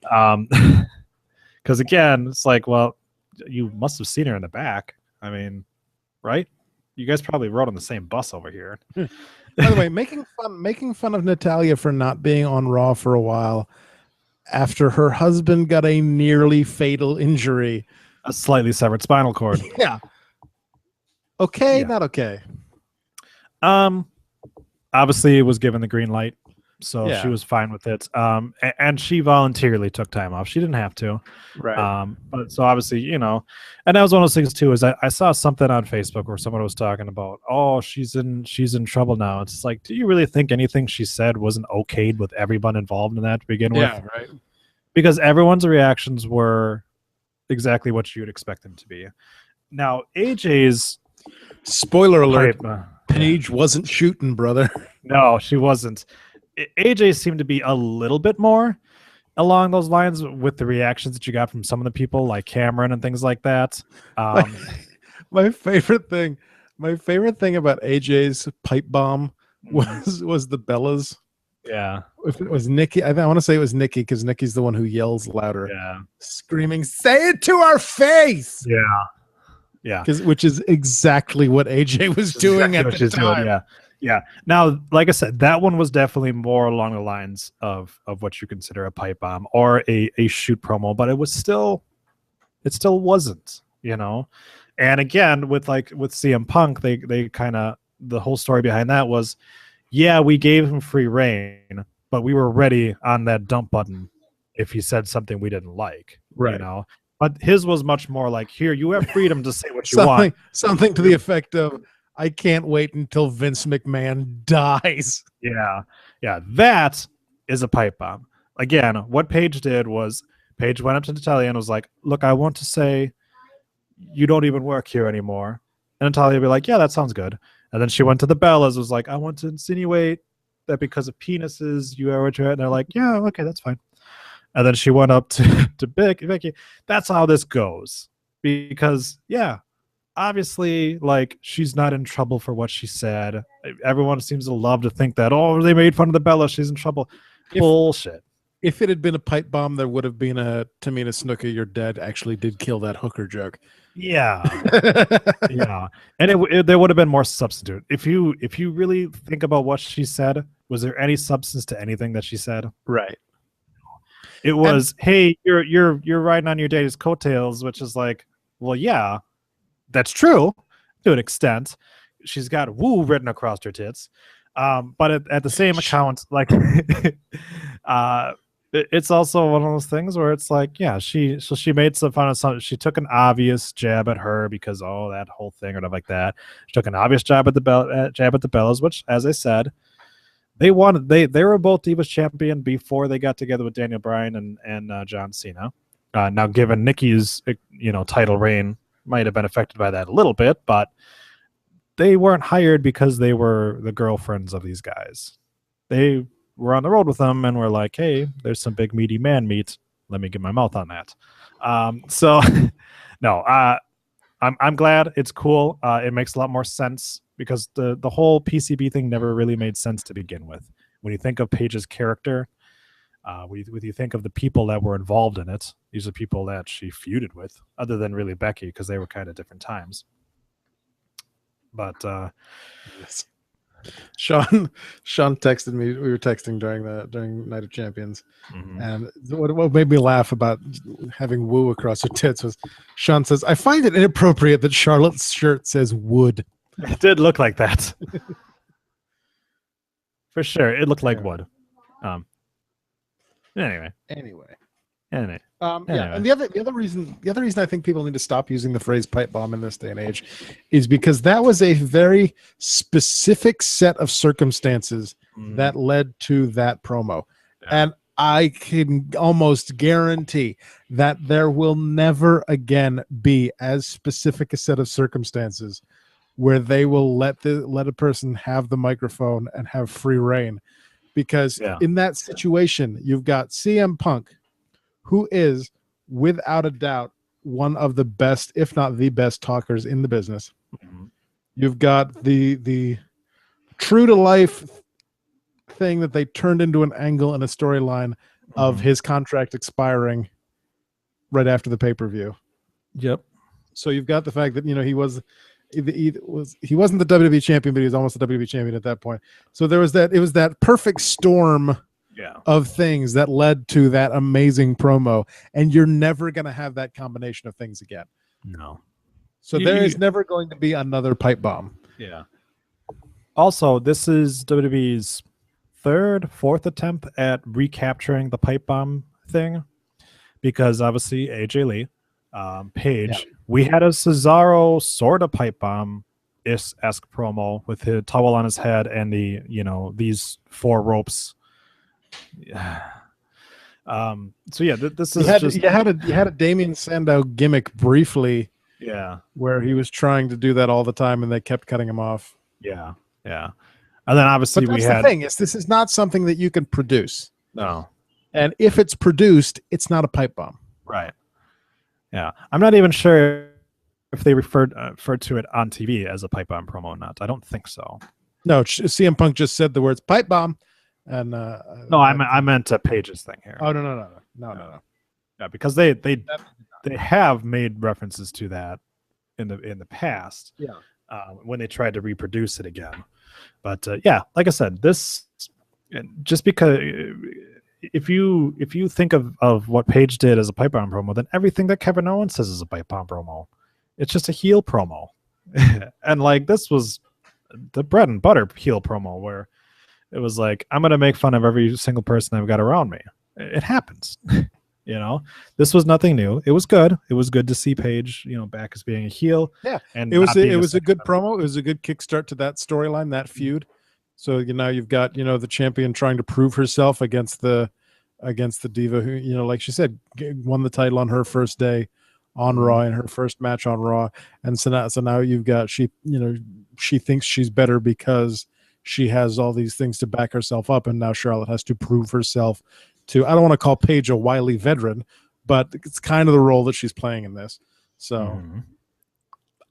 Because again, it's like, well, you must have seen her in the back. I mean, right? You guys probably rode on the same bus over here. By the way, making fun of Natalia for not being on Raw for a while after her husband got a nearly fatal injury. A slightly severed spinal cord. Yeah. Okay, Yeah. not okay. Obviously it was given the green light, so Yeah. she was fine with it. And she voluntarily took time off. She didn't have to. Right. But so obviously, you know, and that was one of those things too, is I saw something on Facebook where someone was talking about, oh, she's in trouble now. It's just like, do you really think anything she said wasn't okayed with everyone involved in that to begin with? Yeah, right. Because everyone's reactions were exactly what you would expect them to be. Now, AJ's Spoiler alert, pipe, Paige wasn't shooting, brother. no, she wasn't. AJ seemed to be a little bit more along those lines with the reactions that you got from some of the people like Cameron and things like that. My favorite thing about AJ's pipe bomb was the Bellas. Yeah. If it was Nikki, I want to say it was Nikki because Nikki's the one who yells louder. Yeah. Screaming, "Say it to our face!" Yeah. Yeah. Which is exactly what AJ was doing at the time. Yeah. Yeah. Now, like I said, that one was definitely more along the lines of what you consider a pipe bomb or a shoot promo, but it still wasn't, you know. And again, with CM Punk, they kind of, the whole story behind that was, yeah, we gave him free reign, but we were ready on that dump button if he said something we didn't like, Right. you know. But his was much more like, here, you have freedom to say what you want. Something to the effect of, I can't wait until Vince McMahon dies. Yeah. Yeah. That is a pipe bomb. Again, what Paige did was Paige went up to Natalia and was like, look, I want to say you don't even work here anymore. And Natalia would be like, yeah, that sounds good. And then she went to the Bellas, was like, I want to insinuate that because of penises, you are what you're at. And they're like, yeah, okay, that's fine. And then she went up to Becky. That's how this goes. Because, yeah, obviously, like, she's not in trouble for what she said. Everyone seems to love to think that, oh, they made fun of the Bellas, she's in trouble. Bullshit. If it had been a pipe bomb, there would have been a Tamina Snuka, your dad actually did kill that hooker joke. Yeah. Yeah. And there would have been more substitute. If you really think about what she said, was there any substance to anything that she said? Right. It was, hey, you're riding on your daddy's coattails, which is like, well, yeah, that's true to an extent. She's got woo written across her tits. But at the same account, like, it's also one of those things where it's like, yeah, she made some fun of something. She took an obvious jab at her because, oh, that whole thing or stuff like that. She took an obvious jab at the Bellas, which, as I said, they won. They were both Divas champion before they got together with Daniel Bryan and John Cena. Now, given Nikki's title reign might have been affected by that a little bit, but they weren't hired because they were the girlfriends of these guys. They were on the road with them and were like, hey, there's some big meaty man meat. Let me get my mouth on that. So no, I'm glad. It's cool. It makes a lot more sense because the whole PCB thing never really made sense to begin with. When you think of Paige's character, when you think of the people that were involved in it, these are people that she feuded with, other than really Becky, because they were kind of different times. But yes. Sean texted me. We were texting during Night of Champions, and what made me laugh about having woo across her tits was Sean says, "I find it inappropriate that Charlotte's shirt says wood." It did look like that, for sure. It looked like wood. Anyway. Yeah, and the other reason I think people need to stop using the phrase pipe bomb in this day and age is because that was a very specific set of circumstances that led to that promo. Yeah. And I can almost guarantee that there will never again be as specific a set of circumstances where they will let a person have the microphone and have free reign. Because in that situation, you've got CM Punk, who is without a doubt one of the best, if not the best, talkers in the business. Mm-hmm. You've got the true to life thing that they turned into an angle and a storyline of his contract expiring right after the pay-per-view. Yep. So you've got the fact that he wasn't the WWE champion, but he was almost the WWE champion at that point. So it was that perfect storm of things that led to that amazing promo, and you're never going to have that combination of things again. No. So there is never going to be another pipe bomb. Yeah. Also, this is WWE's fourth attempt at recapturing the pipe bomb thing, because obviously AJ Lee, Paige, we had a Cesaro sort of pipe bomb-esque promo with his towel on his head and the these 4 ropes. So yeah, this is you had a Damien Sandow gimmick briefly, where he was trying to do that all the time and they kept cutting him off. Yeah. And then obviously the thing is, this is not something that you can produce. No. And if it's produced, it's not a pipe bomb. Right. Yeah. I'm not even sure if they referred to it on TV as a pipe bomb promo or not. I don't think so. No, CM Punk just said the words pipe bomb. And no, I meant Paige's thing here. Oh, no. Yeah, because they have made references to that in the past. Yeah. When they tried to reproduce it again. But like I said, this just because if you think of what Paige did as a pipe bomb promo, then everything that Kevin Owens says is a pipe bomb promo. It's just a heel promo. And like this was the bread and butter heel promo where it was like, I'm gonna make fun of every single person I've got around me. It happens. This was nothing new. It was good. It was good to see Paige, back as being a heel. Yeah, and it was a good promo. It was a good kickstart to that storyline, that feud. So now you've got the champion trying to prove herself against the diva who like she said won the title on her first day on Raw in her first match on Raw, and so now you've got she thinks she's better because she has all these things to back herself up, and now Charlotte has to prove herself. I don't want to call Paige a wily veteran, but it's kind of the role that she's playing in this. So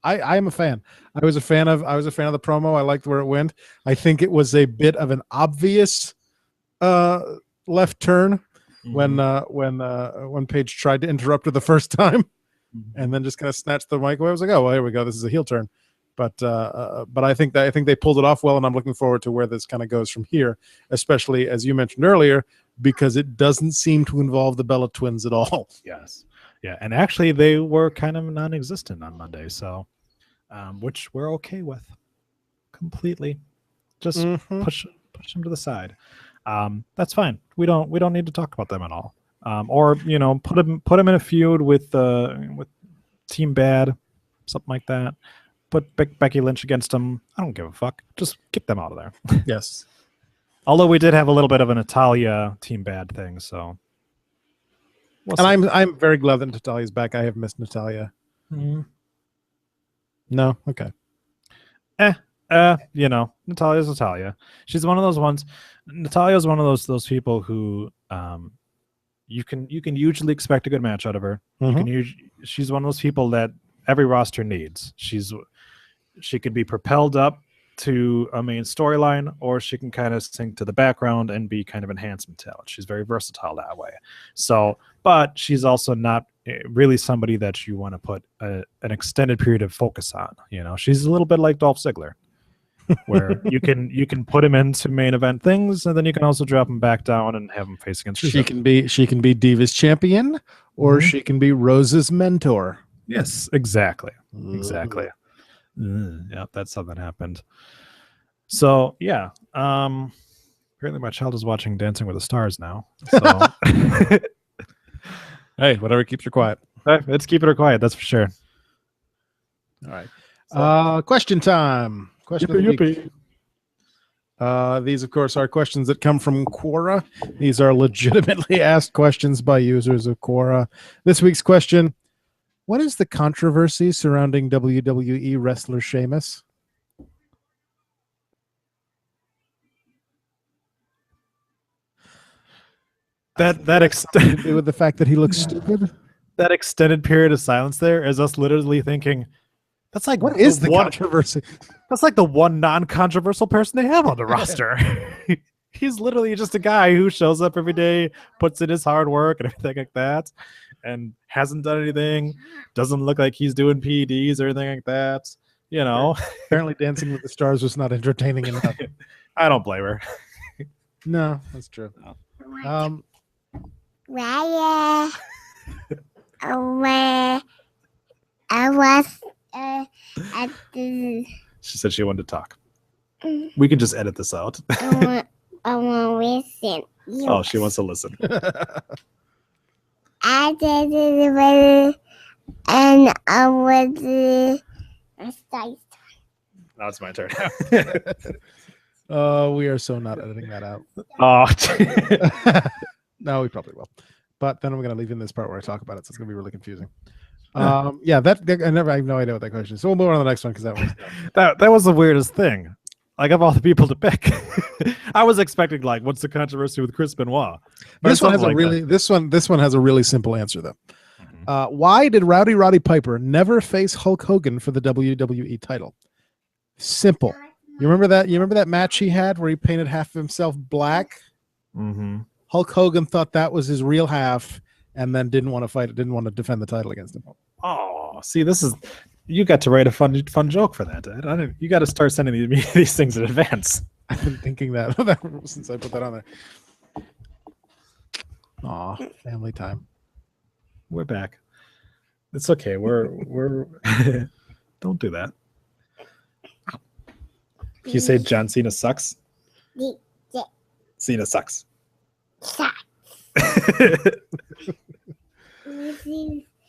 I am a fan. I was a fan of the promo. I liked where it went. I think it was a bit of an obvious left turn when Paige tried to interrupt her the first time and then just kind of snatched the mic away. I was like, oh, well, here we go. This is a heel turn. But I think they pulled it off well, and I'm looking forward to where this kind of goes from here, especially as you mentioned earlier, because it doesn't seem to involve the Bella twins at all. Yes. Yeah, and actually they were kind of non-existent on Monday, so which we're okay with completely. Just push them to the side. That's fine. We don't need to talk about them at all. Or put them in a feud with Team Bad, something like that. Put Becky Lynch against them. I don't give a fuck. Just get them out of there. Yes. Although we did have a little bit of a Natalya Team Bad thing, so. I'm very glad that Natalya's back. I have missed Natalya. No, okay. Natalya's Natalya. She's one of those ones. Natalya's one of those people who you can usually expect a good match out of her. She's one of those people that every roster needs. She could be propelled up to a main storyline, or she can kind of sink to the background and be kind of enhancement talent. She's very versatile that way. So, but she's also not really somebody that you want to put an extended period of focus on. She's a little bit like Dolph Ziggler, where you can put him into main event things, and then you can also drop him back down and have him face against. She can be Divas champion, or she can be Rose's mentor. Yes, exactly. Yeah, that's something happened. So yeah, apparently my child is watching Dancing with the Stars now. So hey, whatever keeps her quiet. It's keeping her quiet, that's for sure. All right. Question time. Question of the week. These, of course, are questions that come from Quora. These are legitimately asked questions by users of Quora. This week's question: what is the controversy surrounding WWE wrestler Sheamus? That To do with the fact that he looks stupid. that extended period of silence there is us literally thinking, that's like What is the controversy? That's like the one non-controversial person they have on the roster. He's literally just a guy who shows up every day, puts in his hard work and everything like that, and hasn't done anything. Doesn't look like he's doing PEDs or anything like that. You know, apparently Dancing with the Stars was not entertaining enough. I don't blame her. No, that's true. I was at the. She said she wanted to talk. We can just edit this out. I want to listen. Oh, she wants to listen. I did it, and I was. Now it's my turn. We are so not editing that out. Oh, No, we probably will. But then I'm going to leave in this part where I talk about it, so it's going to be really confusing. Yeah, I have no idea what that question is. So we'll move on to the next one because that one's done. that was the weirdest thing. Like, of all the people to pick, I was expecting like, what's the controversy with Chris Benoit? This one has this one has a really simple answer though. Why did Roddy Piper never face Hulk Hogan for the WWE title? Simple. You remember that? You remember that match he had where he painted half of himself black? Mm-hmm. Hulk Hogan thought that was his real half, and then didn't want to fight it, didn't want to defend the title against him. Oh, see, you got to write a fun joke for that. You got to start sending me these things in advance. I've been thinking that since I put that on there. Aw, family time. We're back. It's okay. We're don't do that. Can you say John Cena sucks? Cena sucks.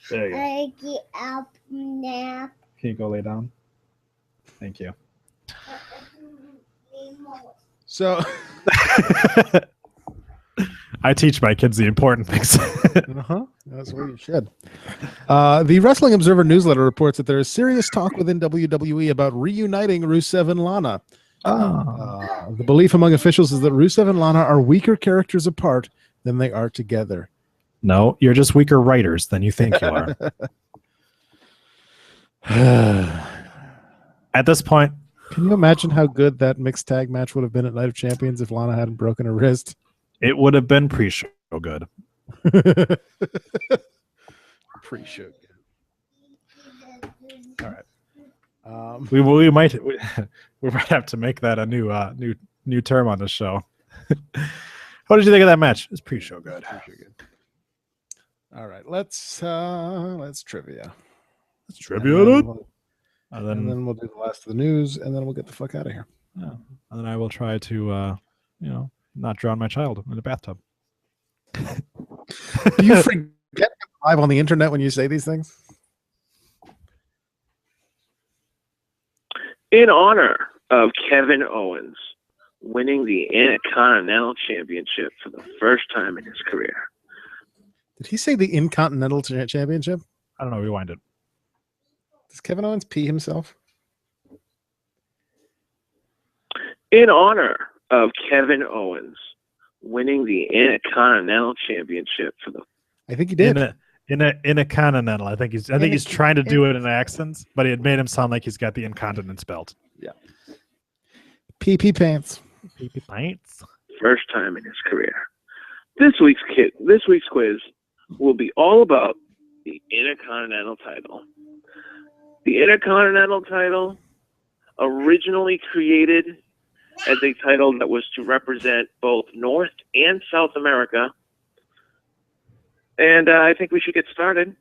There you go. Get up now. Can you go lay down? Thank you. So I teach my kids the important things. That's what you should. The Wrestling Observer newsletter reports that there is serious talk within WWE about reuniting Rusev and Lana. The belief among officials is that Rusev and Lana are weaker characters apart than they are together. No, you're just weaker writers than you think you are. At this point, can you imagine how good that mixed tag match would have been at Night of Champions if Lana hadn't broken her wrist? It would have been pre-show good. Pre-show good. All right. We might have to make that a new term on the show. What did you think of that match? It's pre-show good. All right, let's trivia. Let's trivia it. And then we'll do the last of the news, and then we'll get the fuck out of here. Yeah. And then I will try to not drown my child in the bathtub. Do you forget live on the internet when you say these things? In honor of Kevin Owens winning the Intercontinental Championship for the first time in his career. Did he say the Intercontinental Championship? I don't know. Rewind it. Does Kevin Owens pee himself? In honor of Kevin Owens winning the Intercontinental Championship for the. I think he did. In a continental. I think he's trying to do it in accents, but it made him sound like he's got the incontinence belt. Yeah. Pee pants. Pee pants. First time in his career. This week's quiz will be all about the Intercontinental title. The Intercontinental title, originally created as a title that was to represent both North and South America. And I think we should get started.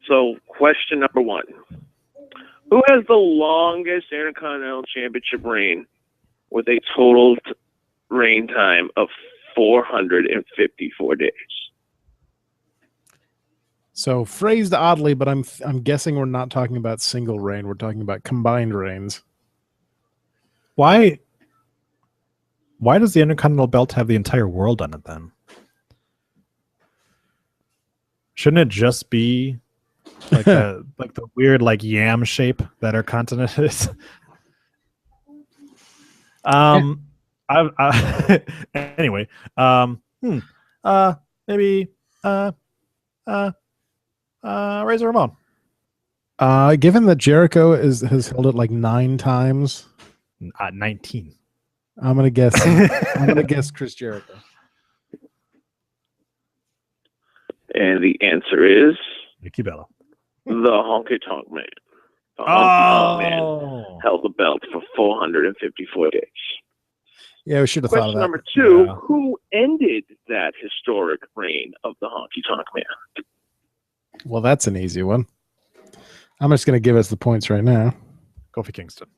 So, question number 1. Who has the longest Intercontinental Championship reign with a total reign time of 454 days? So phrased oddly, but I'm guessing we're not talking about single reign. We're talking about combined reigns. Why Why does the Intercontinental Belt have the entire world on it then? Shouldn't it just be like the weird like yam shape that our continent is? Anyway, maybe Razor Ramon. Given that Jericho has held it like 9 times, 19. I'm gonna guess. I'm gonna guess Chris Jericho. And the answer is Nikki Bella. the Honky Tonk Man. The Honky Tonk Man held the belt for 454 days. Yeah, we should have thought of Question that. number 2, Yeah. who ended that historic reign of the Honky Tonk Man? Well, that's an easy one. I'm just gonna give us the points right now. Kofi Kingston.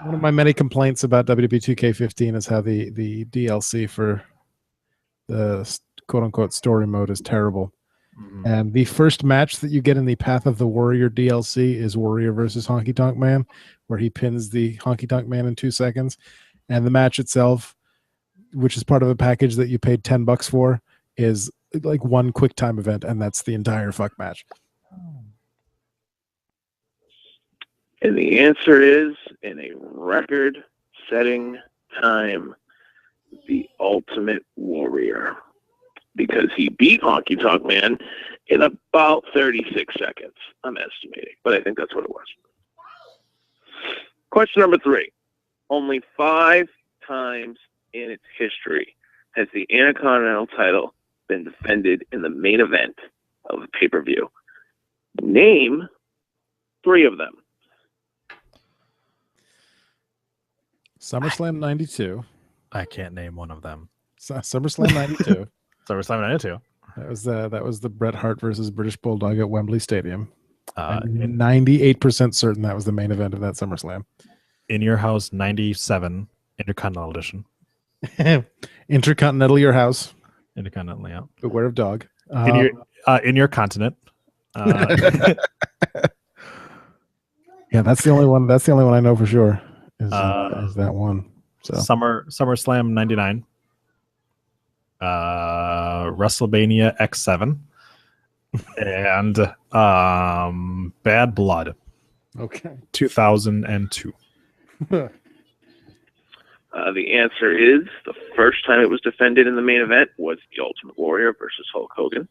One of my many complaints about WWE 2K15 is how the DLC for the quote-unquote story mode is terrible. Mhm. And the first match that you get in the Path of the Warrior DLC is Warrior versus Honky Tonk Man, where he pins the Honky Tonk Man in 2 seconds. And the match itself, which is part of a package that you paid $10 for, is like one quick time event, and that's the entire fuck match. And the answer is, in a record-setting time, the Ultimate Warrior. Because he beat Honky Tonk Man in about 36 seconds, I'm estimating. But I think that's what it was. Question number 3. Only 5 times in its history has the Intercontinental title been defended in the main event of a pay-per-view. Name 3 of them. SummerSlam 92. I can't name one of them. SummerSlam 92. SummerSlam 92. That was the Bret Hart versus British Bulldog at Wembley Stadium. I'm In 98% certain that was the main event of that SummerSlam. Your House 97 Intercontinental Edition. Intercontinental Your House. Intercontinental, yeah. Beware of Dog. In your continent. Yeah, that's the only one. That's the only one I know for sure. Is that one? So SummerSlam 99. WrestleMania X7. And Bad Blood. Okay. 2002. The answer is the first time it was defended in the main event was the Ultimate Warrior versus Hulk Hogan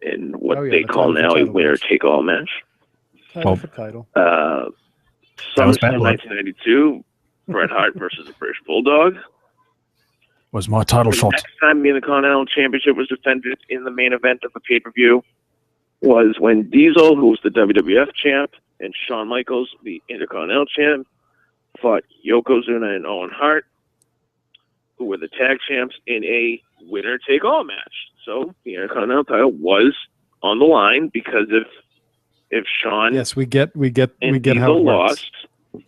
in what they call now a winner-take-all match. Title for title. SummerSlam 1992, Bret Hart versus the British Bulldog. Was my title The shot. next time the Intercontinental Championship was defended in the main event of a pay-per-view was when Diesel, who was the WWF champ, and Shawn Michaels, the Intercontinental champ, fought Yokozuna and Owen Hart, who were the tag champs, in a winner-take-all match. So the Intercontinental title was on the line because if Shawn Yes, we get and how Diesel it works. lost,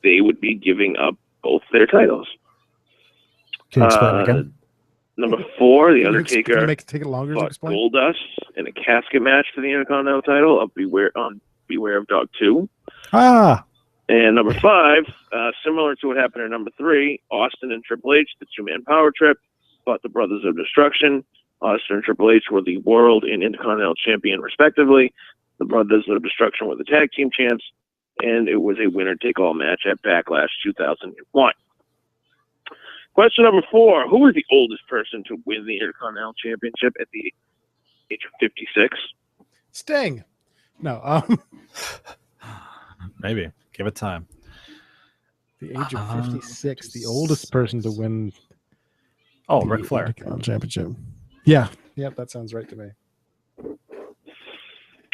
they would be giving up both their titles. Can you explain again? Number 4, The Can Undertaker you take it longer to fought explain? Goldust in a casket match for the Intercontinental title of Beware of Dog 2. And number 5, similar to what happened in number 3, Austin and Triple H, the 2-man power trip, fought the Brothers of Destruction. Austin and Triple H were the World and Intercontinental Champion, respectively. The Brothers of Destruction were the tag team champs, and it was a winner-take-all match at Backlash 2001. Question number 4, who was the oldest person to win the Intercontinental Championship at the age of 56? Sting. No. Maybe. Give it time. The age of 56, the oldest person to win. Oh, the Ric Flair. Intercontinental Championship. Yeah. Yep, that sounds right to me.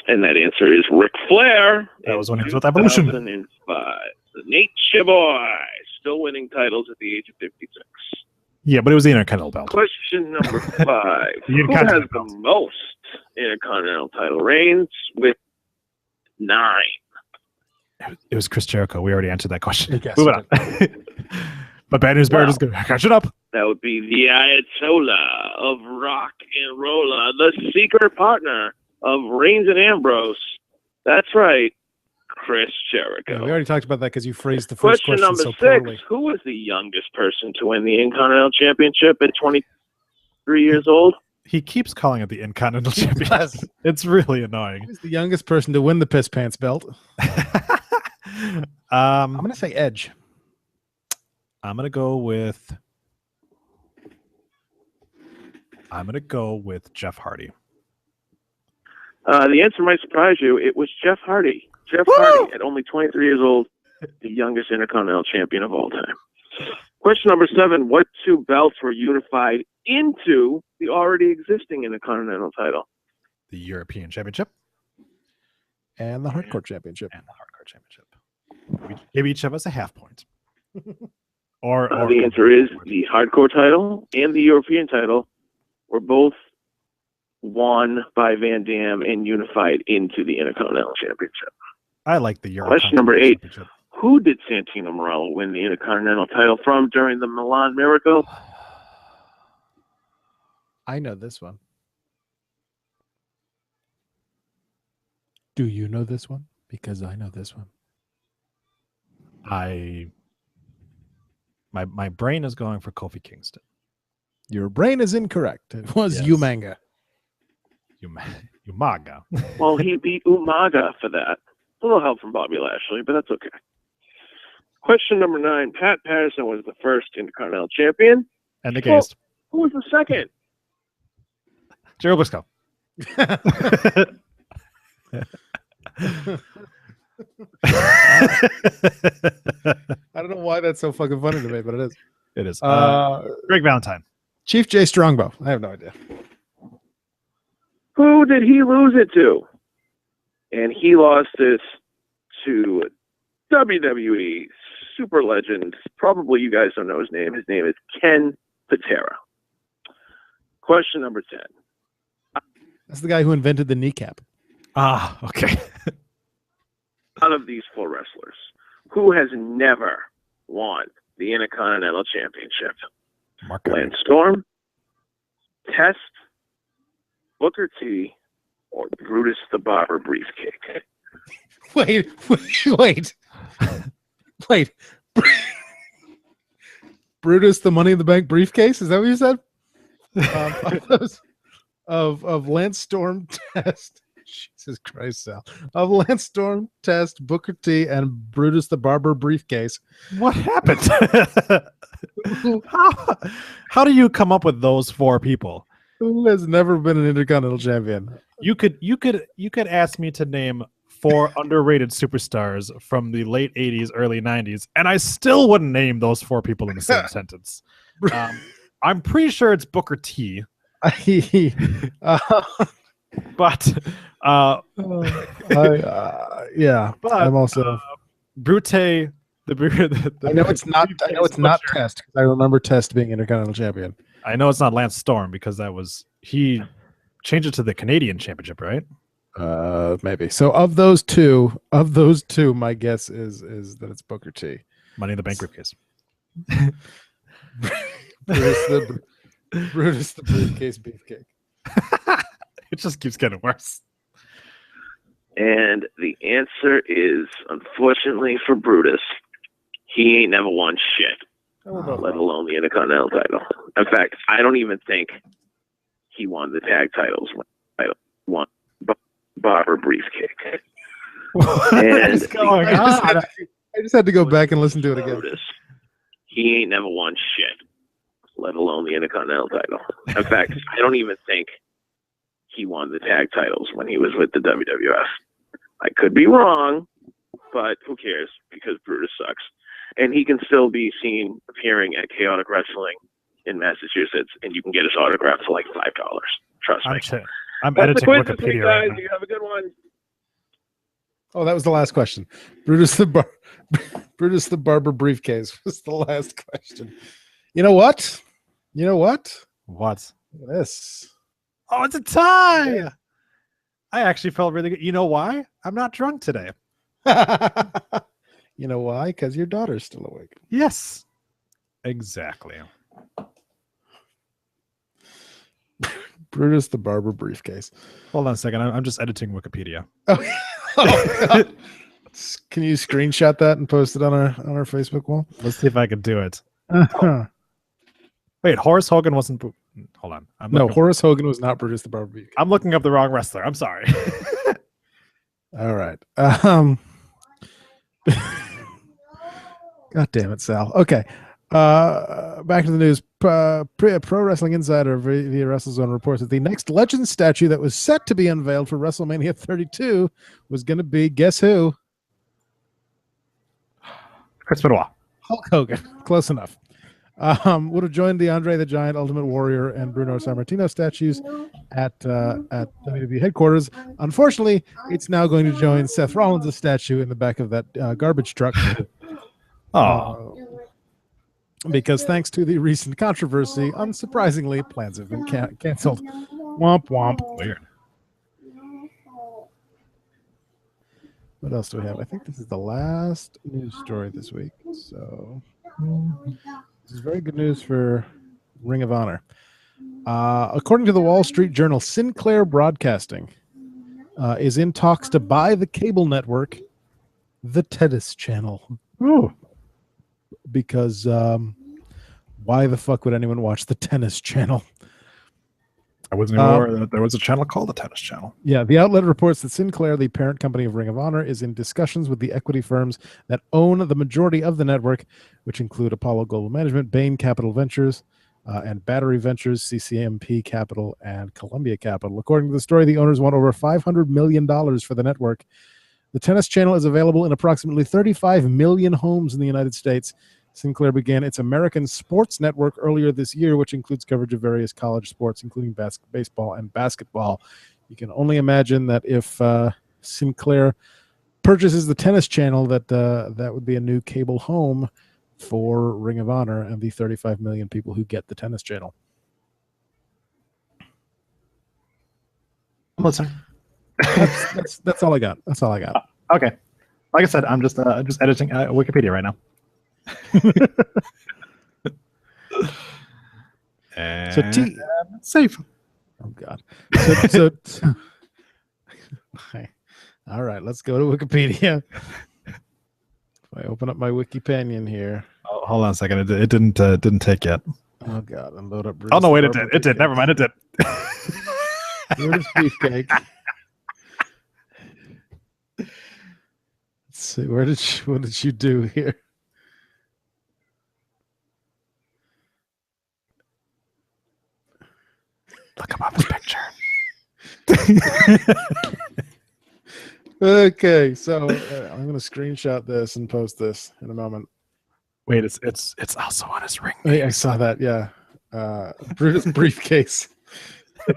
And that answer is Ric Flair. That was when he was with Evolution. 2005. The Nature Boy, still winning titles at the age of 56. Yeah, but it was the Intercontinental belt. Question number 5. The Who has Intercontinental the belt. most Intercontinental title reigns with 9? It was Chris Jericho. We already answered that question. Yes, Moving on. But Bad News Barrett is good. Catch it up. That would be the Ayatollah of Rock and Rolla, the secret partner of Reigns and Ambrose. That's right, Chris Jericho. Yeah, we already talked about that because you phrased the first Question number so 6. poorly. Who was the youngest person to win the Intercontinental Championship at 23 years old? He keeps calling it the Intercontinental Championship. It's really annoying. Who's the youngest person to win the Piss Pants belt? I'm going to say Edge. I'm going to go with Jeff Hardy. The answer might surprise you. It was Jeff Hardy. Jeff Hardy, at only 23 years old, the youngest Intercontinental Champion of all time. Question number 7. What 2 belts were unified into the already existing Intercontinental title? The European Championship. And the Hardcore Championship. Give each of us a half point. or the answer is the Hardcore title and the European title were both won by Van Dam and unified into the Intercontinental Championship. I like the European. Question number 8. Who did Santino Marella win the Intercontinental title from during the Milan Miracle? I know this one. Do you know this one? Because I know this one. My brain is going for Kofi Kingston. Your brain is incorrect. It was Yes. Umaga. Umaga. Well, he beat Umaga for that. A little help from Bobby Lashley, but that's okay. Question number 9. Pat Patterson was the first Intercontinental Champion. And the gayest. Who was the second? Gerald Briscoe. I don't know why that's so fucking funny to me, but it is. It is. Greg Valentine. Chief J Strongbow. I have no idea. Who did he lose it to? And he lost this to WWE super legend. Probably you guys don't know his name. His name is Ken Patera. Question number 10. That's the guy who invented the kneecap. Ah, okay. Out of these 4 wrestlers, who has never won the Intercontinental Championship? Lance Storm, Test, Booker T, or Brutus the Barber Briefcake? Wait. Brutus the Money in the Bank briefcase? Is that what you said? Of Lance Storm, Test. Jesus Christ, Sal. Of Lance Storm, Test, Booker T, and Brutus the Barber briefcase. What happened? How do you come up with those 4 people? Who has never been an Intercontinental Champion? You could ask me to name 4 underrated superstars from the late 80s, early 90s, and I still wouldn't name those 4 people in the same sentence. I'm pretty sure it's Booker T. But yeah, but I'm also Brute. I know it's not Test because I remember Test being Intercontinental Champion. I know it's not Lance Storm because he changed it to the Canadian Championship, right? Maybe. So of those two, my guess is that it's Booker T. Money in the Bank briefcase. Brutus the briefcase beefcake. It just keeps getting worse. And the answer is, unfortunately for Brutus, he ain't never won shit, let alone the Intercontinental title. In fact, I don't even think he won the tag titles when I won Barber Briefcake. What is going on? I just had to go back and listen to it again. Brutus, he ain't never won shit, let alone the Intercontinental title. In fact, I don't even think he won the tag titles when he was with the WWF. I could be wrong, but who cares? Because Brutus sucks. And he can still be seen appearing at Chaotic Wrestling in Massachusetts, and you can get his autograph for like $5. Trust me. I'm That's editing the quiz this Wikipedia week, right guys. now. You have a good one. Oh, that was the last question. Brutus the Barber briefcase was the last question. You know what? What? Look at this. Oh, it's a tie. Yeah. I actually felt really good. You know why? I'm not drunk today. You know why? Because your daughter's still awake. Yes. Exactly. Brutus the Barber briefcase. Hold on a second. I'm just editing Wikipedia. Oh, God. Can you screenshot that and post it on our Facebook wall? Let's see if I can do it. Uh-huh. Wait, Horace Hogan wasn't. Hold on. Horace Hogan was not Brutus the Barber Beefcake. I'm looking up the wrong wrestler. I'm sorry. All right. God damn it, Sal. Okay. Back to the news. Pro Wrestling Insider via WrestleZone reports that the next legend statue that was set to be unveiled for WrestleMania 32 was going to be, guess who? Chris Benoit. Hulk Hogan. Close enough. Would have joined the Andre the Giant, Ultimate Warrior, and Bruno Sammartino statues at WWE headquarters. Unfortunately, it's now going to join Seth Rollins' statue in the back of that garbage truck. Because thanks to the recent controversy, unsurprisingly, plans have been canceled. Womp womp. Weird. What else do we have? I think this is the last news story this week. So this is very good news for Ring of Honor. According to the Wall Street Journal, Sinclair Broadcasting is in talks to buy the cable network, the Tennis Channel. Ooh. Because why the fuck would anyone watch the Tennis Channel? I wasn't even aware that there was a channel called the Tennis Channel. Yeah, the outlet reports that Sinclair, the parent company of Ring of Honor, is in discussions with the equity firms that own the majority of the network, which include Apollo Global Management, Bain Capital Ventures, and Battery Ventures, CCMP Capital, and Columbia Capital. According to the story, the owners want over $500 million for the network. The Tennis Channel is available in approximately 35 million homes in the United States. Sinclair began its American Sports Network earlier this year, which includes coverage of various college sports, including baseball and basketball. You can only imagine that if Sinclair purchases the Tennis Channel, that would be a new cable home for Ring of Honor and the 35 million people who get the Tennis Channel. I'm listening. That's all I got. That's all I got. Okay. Like I said, I'm just editing Wikipedia right now. And safe. Oh God. All right, let's go to Wikipedia. If I open up my Wikipanion here. Oh, hold on a second. It didn't take yet. Oh God, and load up. Oh no, wait, it did. It did. Never mind, it did. Brutus Beefcake. Let's see. What did you do here? Look above his picture. Okay, so I'm going to screenshot this and post this in a moment. Wait, it's also on his ring. Hey, I saw that. Yeah, Brutus Briefcase.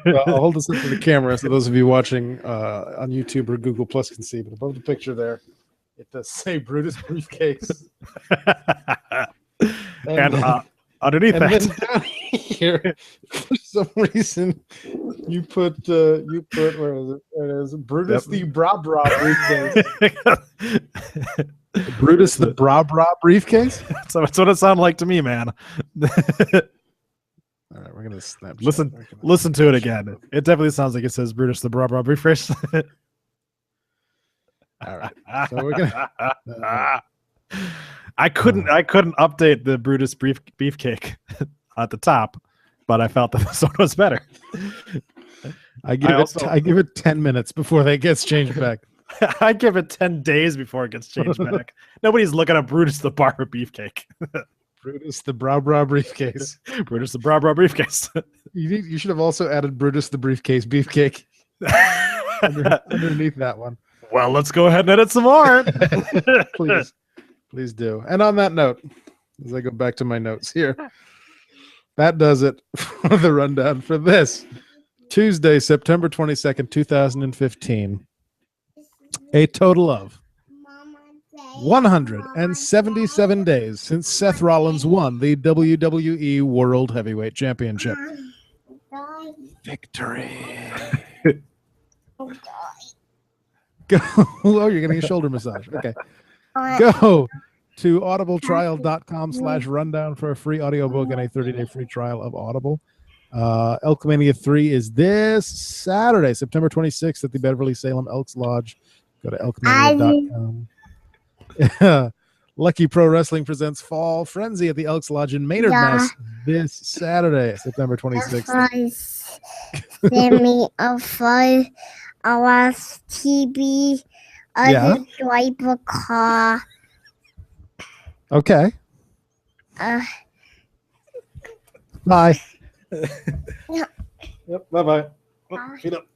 I'll hold this up to the camera so those of you watching on YouTube or Google Plus can see. But above the picture there, it does say Brutus Briefcase. And underneath and that, then down here, for some reason, you put where is it? There it is. Brutus the Bra Bra Briefcase. Brutus the Bra Bra Briefcase. So that's what it sounded like to me, man. All right, we're gonna snap. Listen to it again. It definitely sounds like it says Brutus the Bra Bra Briefcase. All right, so we're gonna. I couldn't update the Brutus Beefcake at the top, but I felt that this one was better. I give it 10 minutes before that gets changed back. I give it 10 days before it gets changed back. Nobody's looking at Brutus the Barber Beefcake. Brutus the Bra Bra Briefcase. Brutus the Bra Bra Briefcase. You should have also added Brutus the Briefcase Beefcake underneath that one. Well, let's go ahead and edit some more. Please do. And on that note, as I go back to my notes here, that does it for the rundown for this Tuesday, September 22nd, 2015. A total of 177 days since Seth Rollins won the WWE World Heavyweight Championship. Victory. Go. Oh, you're getting a shoulder massage. Okay. Go to audibletrial.com/rundown for a free audiobook and a 30-day free trial of Audible. Elkmania 3 is this Saturday, September 26th at the Beverly Salem Elks Lodge. Go to elkmania.com. Lucky Pro Wrestling presents Fall Frenzy at the Elks Lodge in Maynard, Yeah. Mass. This Saturday, September 26th. Send me a 5 hours TV. Yeah. Drive a car. Okay. Bye. Yep. Bye-bye. Oh, feet up.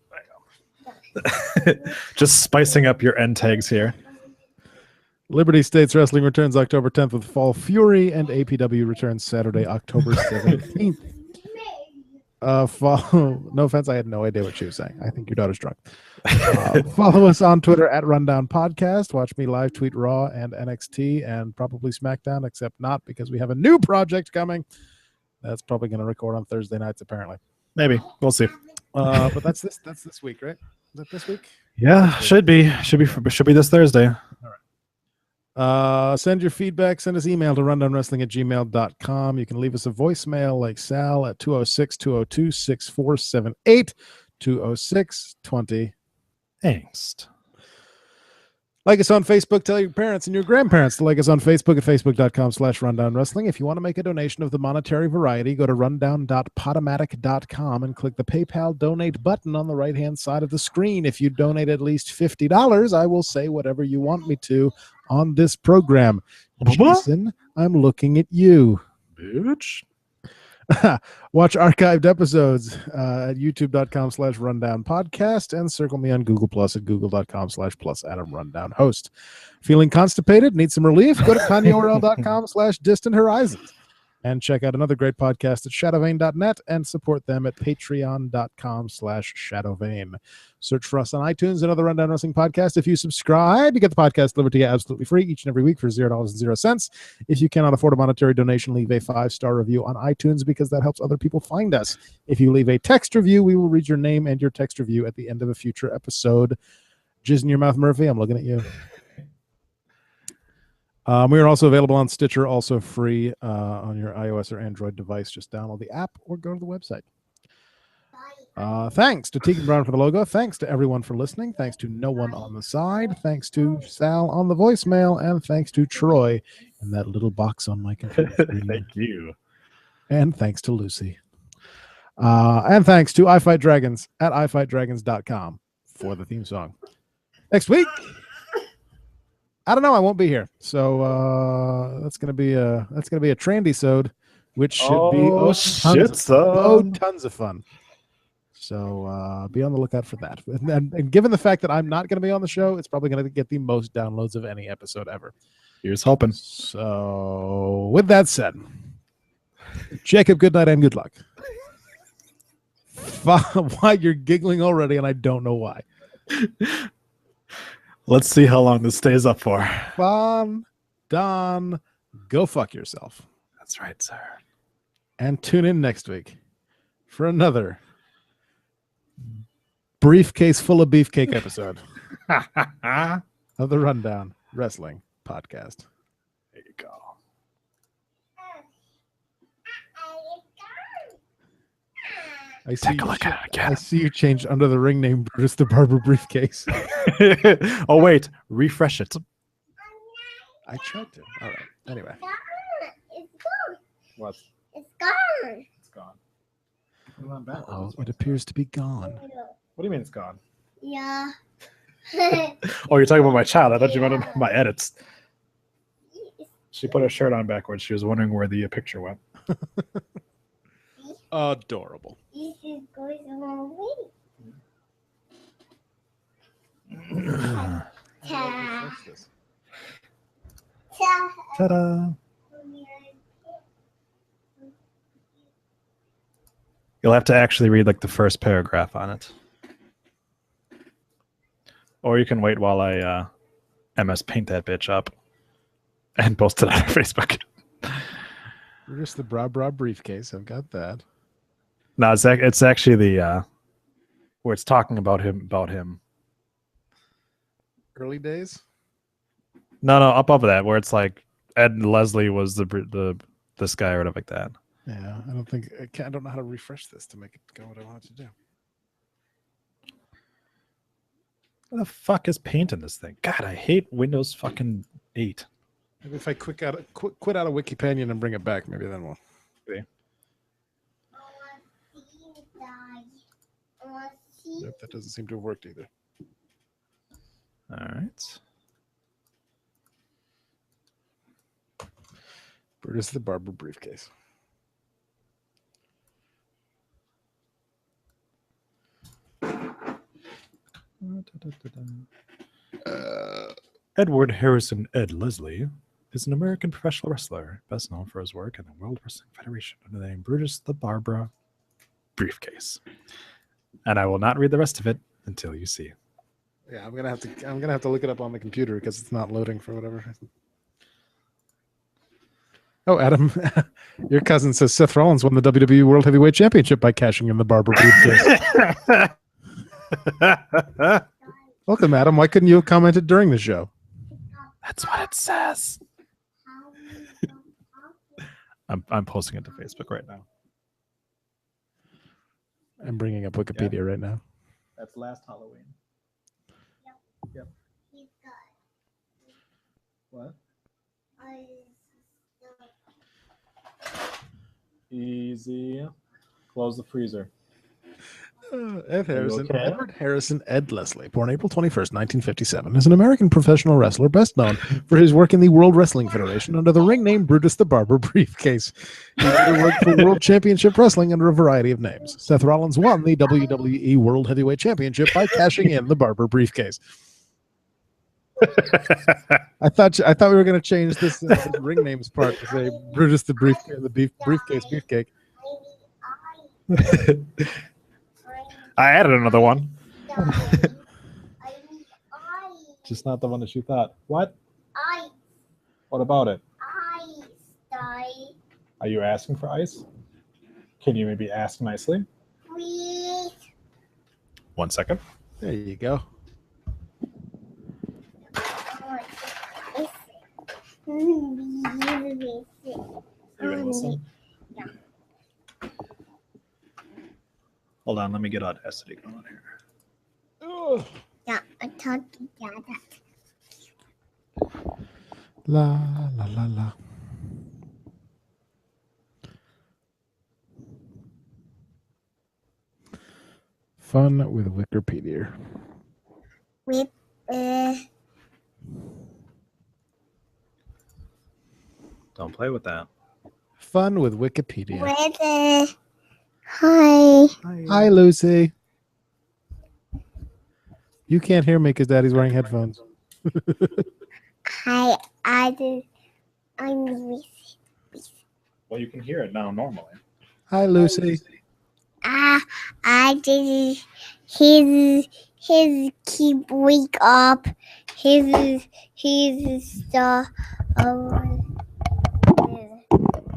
Just spicing up your end tags here. Liberty States Wrestling returns October 10th with Fall Fury, and APW returns Saturday, October 17th. No offense, I had no idea what she was saying. I think your daughter's drunk. Follow us on Twitter at Rundown Podcast. Watch me live tweet Raw and NXT and probably SmackDown, except not because we have a new project coming. That's probably going to record on Thursday nights, apparently. Maybe. We'll see. But that's this week, right? Is that this week? Yeah, should be this Thursday. Send your feedback. Send us email to rundownwrestling@gmail.com. You can leave us a voicemail like Sal at 206-202-6478, 206-20. Angst. Like us on Facebook. Tell your parents and your grandparents to like us on Facebook at facebook.com/rundownwrestling. If you want to make a donation of the monetary variety, go to rundown.podomatic.com and click the PayPal donate button on the right-hand side of the screen. If you donate at least $50, I will say whatever you want me to on this program. Jason, I'm looking at you. Bitch. Watch archived episodes at youtube.com/rundown podcast and circle me on Google Plus at google.com/+Adam Rundown host. Feeling constipated? Need some relief? Go to kanyeorl.com/distant horizons and check out another great podcast at shadowvane.net and support them at patreon.com/shadowvane. Search for us on iTunes, another Rundown Wrestling podcast. If you subscribe, you get the podcast delivered to you absolutely free each and every week for $0.00. If you cannot afford a monetary donation, leave a 5-star review on iTunes because that helps other people find us. If you leave a text review, we will read your name and your text review at the end of a future episode. Jizz in your mouth, Murphy. I'm looking at you. We are also available on Stitcher, also free on your iOS or Android device. Just download the app or go to the website. Thanks to Tegan Brown for the logo. Thanks to everyone for listening. Thanks to no one on the side. Thanks to Sal on the voicemail. And thanks to Troy in that little box on my computer screen. Thank you. And thanks to Lucy. And thanks to I Fight Dragons at ifightdragons.com for the theme song. Next week, I don't know. I won't be here, so that's gonna be a Trandy-sode, which should be tons of fun. So be on the lookout for that. And given the fact that I'm not going to be on the show, it's probably going to get the most downloads of any episode ever. Here's hoping. So with that said, Jacob, good night and good luck. Why you're giggling already, and I don't know why. Let's see how long this stays up for. Don, go fuck yourself. That's right, sir. And tune in next week for another briefcase full of beefcake episode of the Rundown Wrestling Podcast. There you go. Take a look at it again. I see you changed under the ring name Brutus the Barber Briefcase. Oh, wait. Refresh it. I tried to. All right. Anyway. It's gone. What? It's gone. It's gone. Oh, it appears to be gone. What do you mean it's gone? Yeah. Oh, you're talking about my child. I thought you meant my edits. She put her shirt on backwards. She was wondering where the picture went. Adorable. This is going the wrong way. Ta-da! You'll have to actually read like the first paragraph on it. Or you can wait while I MS Paint that bitch up and post it on our Facebook. Brutus the Bra Briefcase. I've got that. No, it's actually the where it's talking about him. Early days? No, above that, where it's like Ed and Leslie was this guy or whatever like that. Yeah, I don't know how to refresh this to make it go what I want it to do. What the fuck is paint in this thing? God, I hate Windows fucking 8. Maybe if I quit out of Wikipedia and bring it back, maybe then we'll. I want to see you die. I want to see. Nope, that doesn't seem to have worked either. All right. Brutus the Barber briefcase. Edward Harrison Ed Leslie is an American professional wrestler, best known for his work in the World Wrestling Federation under the name Brutus the Barber briefcase. And I will not read the rest of it until you see. Yeah, I'm gonna have to look it up on the computer because it's not loading for whatever. Oh, Adam, your cousin says Seth Rollins won the WWE World Heavyweight Championship by cashing in the Barber briefcase. Welcome, Adam. Why couldn't you have commented during the show? That's what it says. I'm posting it to Facebook right now. I'm bringing up Wikipedia right now. That's last Halloween. Yep. He's got. What? I Easy. Close the freezer. Ed Harrison, okay? Edward Harrison Ed Leslie, born April 21st, 1957, is an American professional wrestler best known for his work in the World Wrestling Federation under the ring name Brutus the Barber briefcase. He later worked for World Championship Wrestling under a variety of names. Seth Rollins won the WWE World Heavyweight Championship by cashing in the Barber briefcase. I thought we were going to change this ring names part to say Brutus the briefcase, briefcase beefcake. I added another one. I Just not the one that you thought. What? I What about it? die. Are you asking for ice? Can you maybe ask nicely? Please. 1 second. There you go. You gonna listen? Yeah. Hold on, let me get Audacity going here. Yeah, I thought to get that. La la la la. Fun with Wikipedia. With Don't play with that. Fun with Wikipedia. hi. Hi, Lucy. You can't hear me because Daddy's wearing headphones. Hi, I'm Lucy. Well, you can hear it now normally. Hi, Lucy. I did his keep wake up. His stuff.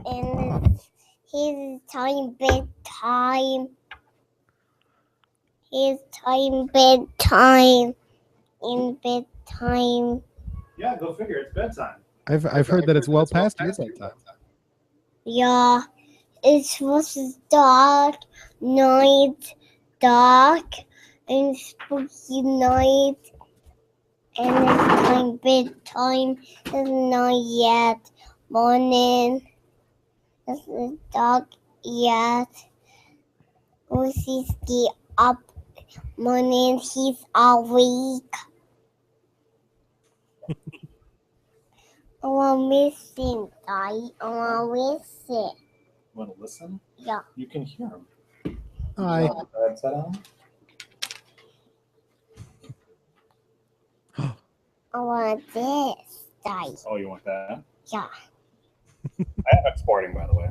And his time bedtime. His time bedtime. In bedtime. Yeah, go figure. It's bedtime. I've heard that it's well past your bedtime. Yeah, it's supposed to dark night, dark and spooky night, and it's time bedtime. It's not yet morning. It's not dark yet. Lucy's get up morning. He's awake. I want missing, Daddy. I want missing. Want to listen? Yeah. You can hear him. Hi. You want the headset on? I want this, Daddy. Oh, you want that? Yeah. I am exporting, by the way.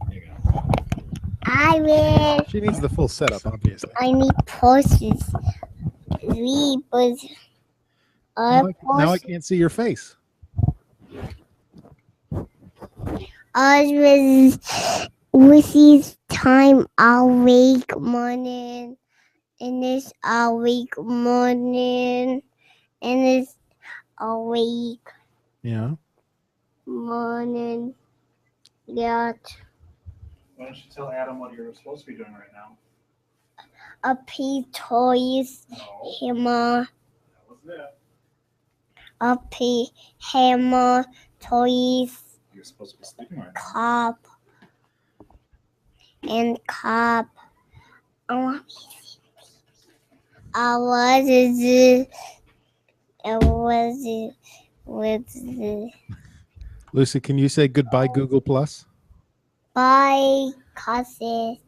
There you go. I will. She needs the full setup, obviously. I need poses. Three, but Now I can't see your face. I was his time awake morning, and it's awake morning, and it's awake Yeah. morning. Yeah, Why don't you tell Adam what you're supposed to be doing right now? a piece toys No, him. that wasn't it. hammer, toys, You're supposed to be sleeping right now. cup, and cup. I was Lucy, can you say goodbye, Google Plus? by causes.